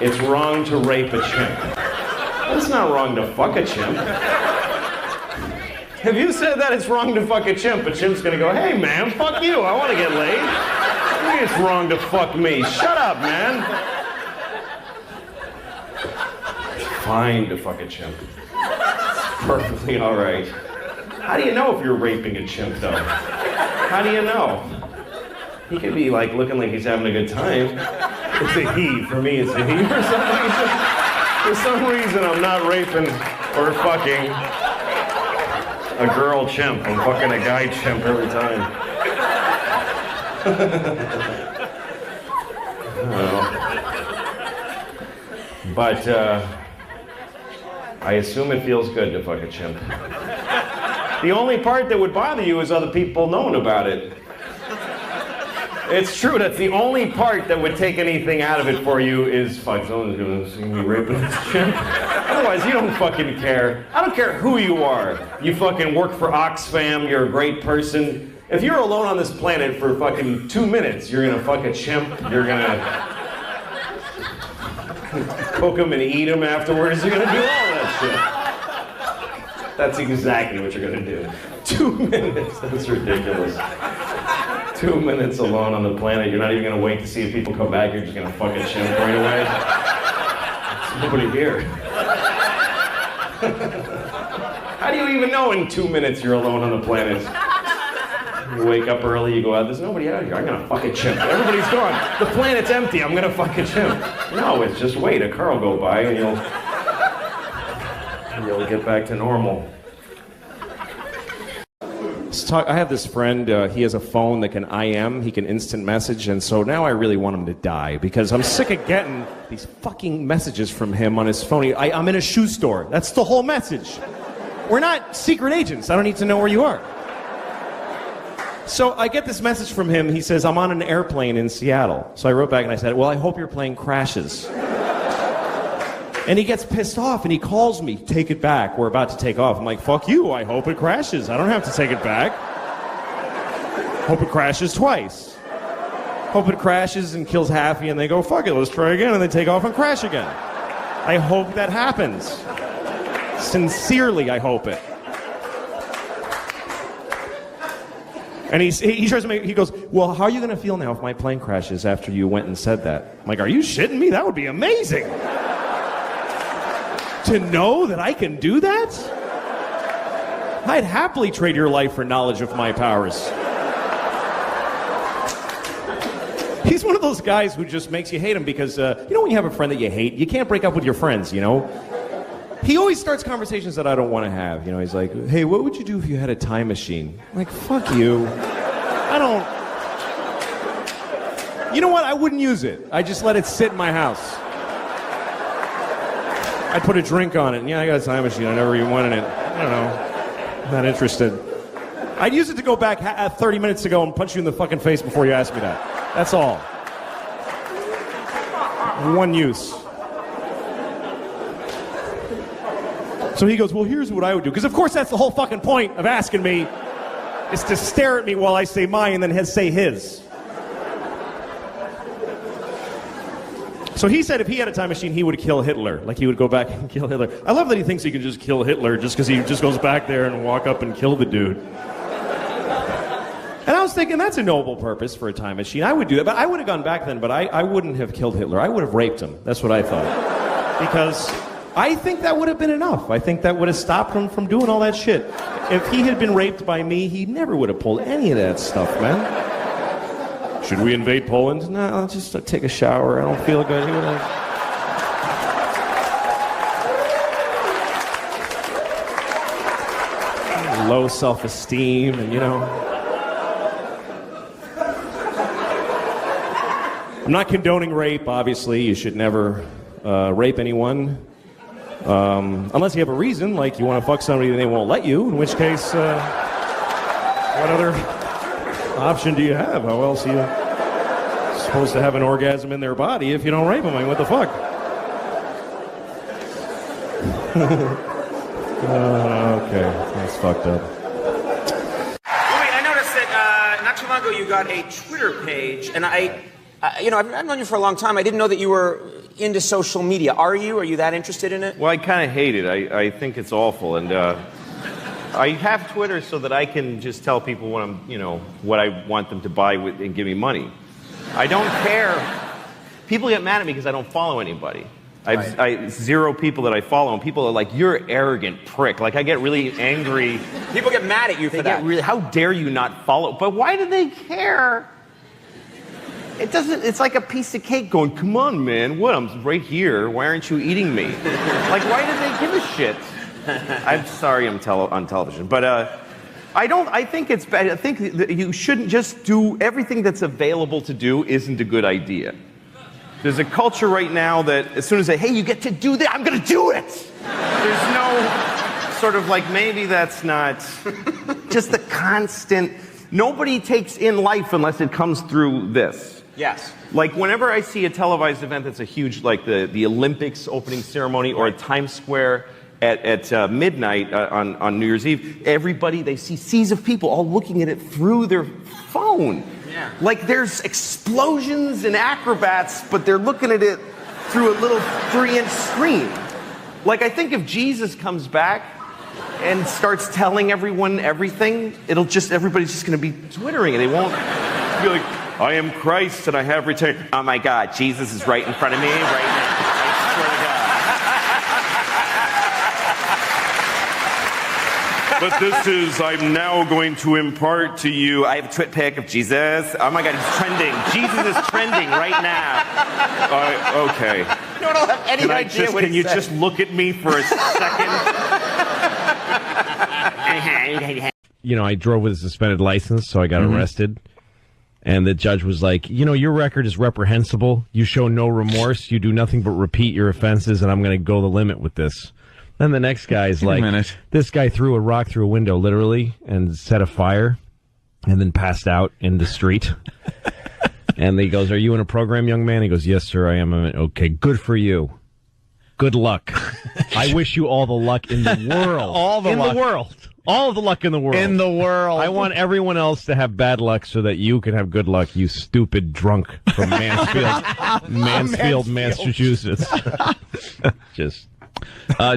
Speaker 1: It's wrong to rape a chimp. But it's not wrong to fuck a chimp. Have you said that it's wrong to fuck a chimp? A chimp's gonna go, hey man, fuck you, I wanna get laid. I think it's wrong to fuck me. Shut up, man. It's fine to fuck a chimp. It's perfectly alright. How do you know if you're raping a chimp, though? How do you know? He could be like looking like he's having a good time. It's a he. For me, it's a he. For some reason, I'm not raping or fucking a girl chimp. I'm fucking a guy chimp every time. But I assume it feels good to fuck a chimp. The only part that would bother you is other people knowing about it. It's true, that's the only part that would take anything out of it for you is, fuck, someone's gonna see me raping this chimp. Otherwise, you don't fucking care. I don't care who you are. You fucking work for Oxfam, you're a great person. If you're alone on this planet for fucking 2 minutes, you're gonna fuck a chimp, you're gonna cook him and eat him afterwards, you're gonna do all that shit. That's exactly what you're gonna do. 2 minutes. That's ridiculous. 2 minutes alone on the planet. You're not even gonna wait to see if people come back. You're just gonna fucking chimp right away. There's nobody here. How do you even know in 2 minutes you're alone on the planet? You wake up early, you go out, there's nobody out here. I'm gonna fucking chimp. Everybody's gone. The planet's empty. I'm gonna fucking chimp. No, it's just wait. A car will go by and you'll get back to normal. I have this friend, he has a phone that can IM, he can instant message, and so now I really want him to die because I'm sick of getting these fucking messages from him on his phone. I'm in a shoe store. That's the whole message. We're not secret agents. I don't need to know where you are. So I get this message from him. He says, I'm on an airplane in Seattle. So I wrote back and I said, well, I hope your plane crashes. And he gets pissed off and he calls me, take it back. We're about to take off. I'm like, fuck you. I hope it crashes. I don't have to take it back. Hope it crashes twice. Hope it crashes and kills Happy and they go, fuck it, let's try again. And they take off and crash again. I hope that happens. Sincerely, I hope it. And he tries to make, he goes, well, how are you going to feel now if my plane crashes after you went and said that? I'm like, are you shitting me? That would be amazing. To know that I can do that? I'd happily trade your life for knowledge of my powers. He's one of those guys who just makes you hate him because, you know when you have a friend that you hate, you can't break up with your friends, you know? He always starts conversations that I don't want to have. You know, he's like, hey, what would you do if you had a time machine? I'm like, fuck you. I don't... You know what? I wouldn't use it. I just let it sit in my house. I'd put a drink on it. And yeah, I got a time machine. I never even wanted it. I don't know. I'm not interested. I'd use it to go back 30 minutes ago and punch you in the fucking face before you ask me that. That's all. One use. So he goes, well, here's what I would do. Because of course that's the whole fucking point of asking me, is to stare at me while I say mine and then say his. So he said if he had a time machine, he would kill Hitler. Like he would go back and kill Hitler. I love that he thinks he can just kill Hitler just because he just goes back there and walk up and kill the dude. And I was thinking, that's a noble purpose for a time machine. I would do that, but I would have gone back then, but I wouldn't have killed Hitler. I would have raped him. That's what I thought. Because I think that would have been enough. I think that would have stopped him from doing all that shit. If he had been raped by me, he never would have pulled any of that stuff, man. Should we invade Poland? No, I'll just take a shower. I don't feel good. He would have low self-esteem and, you know. I'm not condoning rape, obviously. You should never rape anyone. Unless you have a reason, like you want to fuck somebody and they won't let you, in which case, what other option do you have? How else are you supposed to have an orgasm in their body if you don't rape them? I mean, what the fuck? Okay, that's fucked up.
Speaker 13: Wait, I noticed that not too long ago you got a Twitter page, and I've known you for a long time. I didn't know that you were into social media. Are you? Are you that interested in it?
Speaker 3: Well, I kind of hate it. I think it's awful, and I have Twitter so that I can just tell people what what I want them to buy and give me money. I don't care. People get mad at me because I don't follow anybody. I zero people that I follow, and people are like, "You're an arrogant prick." Like I get really angry.
Speaker 13: People get mad at you for that.
Speaker 3: How dare you not follow? But why do they care? It doesn't. It's like a piece of cake going, "Come on, man. What? I'm right here. Why aren't you eating me?" Like, why do they give a shit? I'm sorry I'm on television, but I think it's bad. I think that you shouldn't just do everything that's available to do isn't a good idea. There's a culture right now that as soon as they, hey, you get to do that, I'm going to do it. There's no sort of like, maybe that's not just the constant, nobody takes in life unless it comes through this.
Speaker 13: Yes.
Speaker 3: Like whenever I see a televised event that's a huge, like the Olympics opening ceremony or a Times Square at midnight on New Year's Eve, everybody, they see seas of people all looking at it through their phone. Yeah. Like there's explosions and acrobats, but they're looking at it through a little 3-inch screen. Like I think if Jesus comes back
Speaker 2: and starts telling everyone everything, everybody's just going to be Twittering, and they won't be like, I am Christ and I have returned. Oh my God, Jesus is right in front of me right now. I swear to God. But this is, I'm now going to impart to you, I have a twit pic of Jesus. Oh my God, he's trending. Jesus is trending right now. Okay. You don't have any idea what
Speaker 1: Can you just look at me for a second?
Speaker 3: You know, I drove with a suspended license, so I got arrested. And the judge was like, you know, your record is reprehensible. You show no remorse. You do nothing but repeat your offenses, and I'm going to go the limit with this. Then the next guy's like, this guy threw a rock through a window, literally, and set a fire, and then passed out in the street. And he goes, are you in a program, young man? He goes, yes, sir, I am. Okay, good for you. Good luck. I wish you all the luck in the world. All the world. All of the luck in the world.
Speaker 4: In the world.
Speaker 3: I want everyone else to have bad luck so that you can have good luck, you stupid drunk from Mansfield, Massachusetts. Just.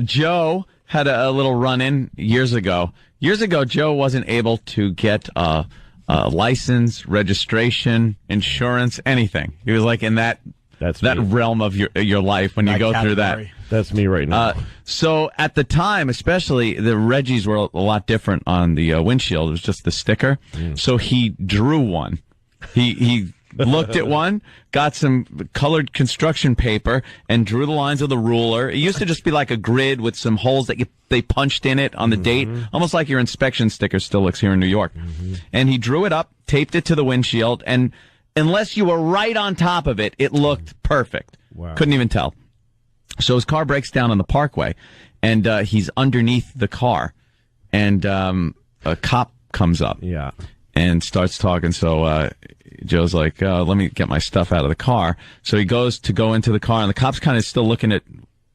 Speaker 4: Joe had a little run-in years ago. Years ago, Joe wasn't able to get a license, registration, insurance, anything. He was like in that realm of your life when you go through that.
Speaker 3: That's me right now.
Speaker 4: So at the time, especially, the Reggies were a lot different on the windshield. It was just the sticker. So he drew one. He looked at one, got some colored construction paper, and drew the lines with a ruler. It used to just be like a grid with some holes that they punched in it on the date, almost like your inspection sticker still looks here in New York. And he drew it up, taped it to the windshield, and unless you were right on top of it, it looked perfect.
Speaker 3: Wow.
Speaker 4: Couldn't even tell. So his car breaks down on the parkway, and he's underneath the car, and a cop comes up and starts talking. So Joe's like, let me get my stuff out of the car. So he goes to go into the car, and the cop's kind of still looking at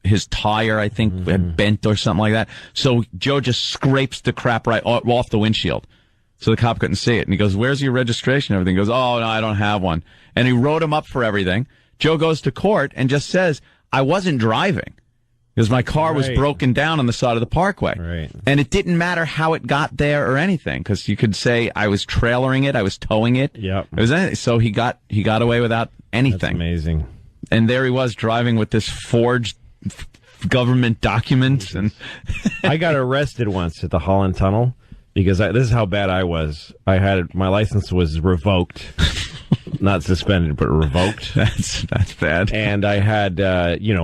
Speaker 4: his tire, I think, had bent or something like that. So Joe just scrapes the crap right off the windshield. So the cop couldn't see it. And he goes, where's your registration? Everything. He goes, oh, no, I don't have one. And he wrote him up for everything. Joe goes to court and just says, I wasn't driving because my car was broken down on the side of the parkway.
Speaker 3: Right.
Speaker 4: And it didn't matter how it got there or anything, because you could say I was trailering it, I was towing it.
Speaker 3: Yep.
Speaker 4: It was anything. So he got away without anything.
Speaker 3: That's amazing.
Speaker 4: And there he was driving with this forged government documents. And
Speaker 3: I got arrested once at the Holland Tunnel because this is how bad I was. My license was revoked. Not suspended, but revoked.
Speaker 4: That's bad.
Speaker 3: And I had,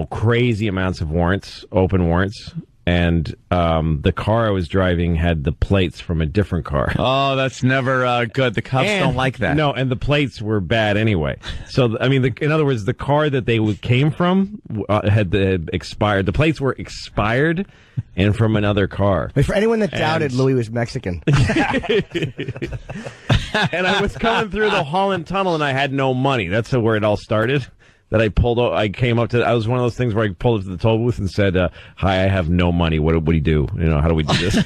Speaker 3: crazy amounts of warrants, open warrants. And the car I was driving had the plates from a different car.
Speaker 4: Oh, that's never good. The cops don't like that.
Speaker 3: No, and the plates were bad anyway. So, I mean, in other words, the car that they came from had expired. The plates were expired and from another car.
Speaker 9: But for anyone that doubted Louis was Mexican.
Speaker 3: And I was coming through the Holland Tunnel, and I had no money. That's where it all started. That I pulled up, I came up to, I was one of those things where I pulled up to the toll booth and said, hi, I have no money. What do you do? How do we do this?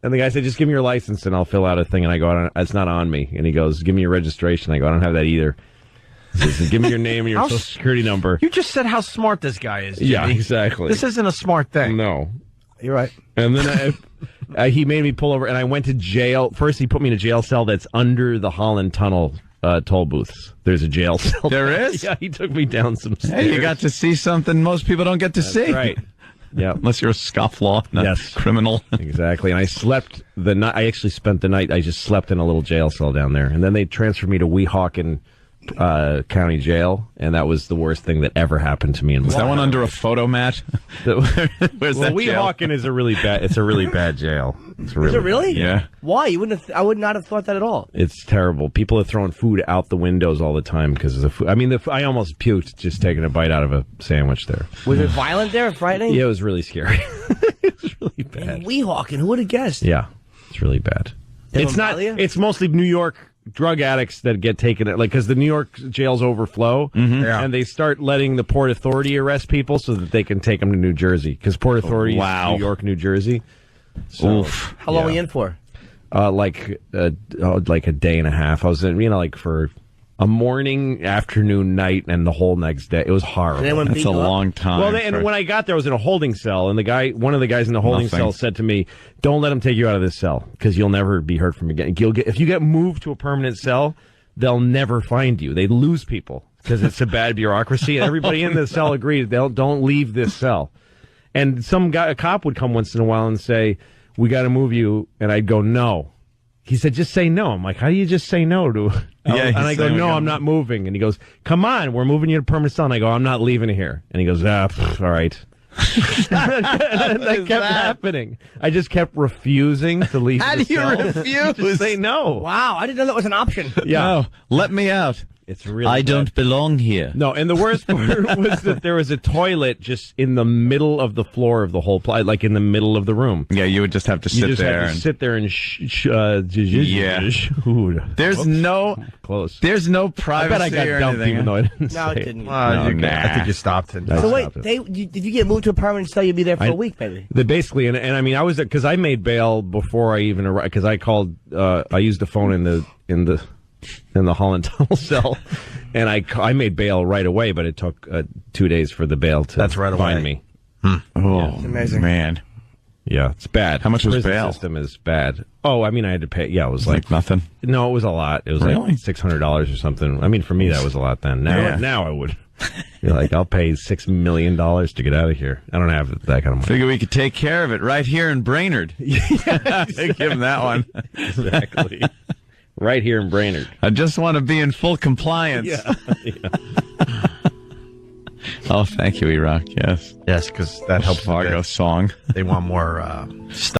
Speaker 3: And the guy said, just give me your license and I'll fill out a thing. And I go, it's not on me. And he goes, give me your registration. I go, I don't have that either. He says, give me your name and your social security number.
Speaker 4: You just said how smart this guy is, Jimmy.
Speaker 3: Yeah, exactly.
Speaker 4: This isn't a smart thing.
Speaker 3: No.
Speaker 9: You're right.
Speaker 3: And then he made me pull over, and I went to jail. First, he put me in a jail cell that's under the Holland Tunnel toll booths. There's a jail cell.
Speaker 4: There is?
Speaker 3: Yeah, he took me down some stairs.
Speaker 4: Hey, you got to see something most people don't get to see.
Speaker 3: Right. Yeah.
Speaker 4: Unless you're a scofflaw, not criminal.
Speaker 3: Exactly. And I slept the night. I actually spent the night. I just slept in a little jail cell down there. And then they transferred me to Weehawken County Jail, and that was the worst thing that ever happened to me in my life.
Speaker 4: Is that one under a photo mat?
Speaker 3: Weehawken is a really bad. It's a really bad jail.
Speaker 9: Is it really?
Speaker 3: Yeah.
Speaker 9: Why? I would not have thought that at all.
Speaker 3: It's terrible. People are throwing food out the windows all the time because of the food. I mean, I almost puked just taking a bite out of a sandwich there.
Speaker 9: Was it violent there, frightening?
Speaker 3: Yeah, it was really scary. It was really bad.
Speaker 9: Weehawken, who would have guessed?
Speaker 3: Yeah, it's really bad. It's not. It's mostly New York drug addicts that get taken, because the New York jails overflow, and they start letting the Port Authority arrest people so that they can take them to New Jersey, because Port Authority is New York, New Jersey. So,
Speaker 9: how long were you in for?
Speaker 3: Like a day and a half. I was in, for a morning, afternoon, night, and the whole next day. It was horrible.
Speaker 4: That's a long time.
Speaker 3: Well, and when I got there, I was in a holding cell, and one of the guys in the holding cell said to me, "Don't let him take you out of this cell, because you'll never be heard from again. If you get moved to a permanent cell, they'll never find you. They lose people because it's a bad bureaucracy." And everybody in the cell agreed, don't leave this cell. And a cop would come once in a while and say, "We got to move you," and I'd go, "No." He said, "Just say no." I'm like, "How do you just say no to?" And I go, "No, I'm not moving." And he goes, "Come on, we're moving you to permanent cell." And I go, "I'm not leaving here." And he goes, all right. That kept happening. I just kept refusing to leave.
Speaker 4: How do you refuse?
Speaker 3: Just say no.
Speaker 9: Wow, I didn't know that was an option.
Speaker 3: Yeah.
Speaker 4: No, let me out.
Speaker 3: It's really
Speaker 4: I
Speaker 3: bad.
Speaker 4: don't belong here.
Speaker 3: No, and the worst part was that there was a toilet just in the middle of the floor of the whole place, like in the middle of the room.
Speaker 4: Yeah, you would just have to sit there.
Speaker 3: Had to sit there and
Speaker 4: There's no
Speaker 3: close.
Speaker 4: There's no privacy.
Speaker 3: I bet I got dumped even though I didn't.
Speaker 9: No,
Speaker 3: say
Speaker 9: it didn't.
Speaker 14: I think you stopped it.
Speaker 9: So wait, did you get moved to a permanent cell? You'd be there for a week, maybe.
Speaker 3: Basically, and I mean, I was because I made bail before I even arrived because I called. I used the phone in the Holland Tunnel cell, and I made bail right away. But it took 2 days for the bail to find me.
Speaker 4: Oh,
Speaker 9: amazing,
Speaker 4: man.
Speaker 3: Yeah, it's bad.
Speaker 4: How much was
Speaker 3: prison
Speaker 4: bail?
Speaker 3: System is bad. Oh, I mean, I had to pay. Yeah, it was like
Speaker 4: nothing.
Speaker 3: No, it was a lot. It was like $600 or something. I mean, for me, that was a lot then. Now I would be like, I'll pay $6 million to get out of here. I don't have that kind of money.
Speaker 4: Figure we could take care of it right here in Brainerd.
Speaker 3: Yeah,
Speaker 4: give him that one.
Speaker 3: Exactly. Right here in Brainerd.
Speaker 4: I just want to be in full compliance.
Speaker 3: Yeah.
Speaker 4: Oh, thank you, Iraq. Yes.
Speaker 14: Yes, because that helps
Speaker 4: Fargo song.
Speaker 14: They want more stuff.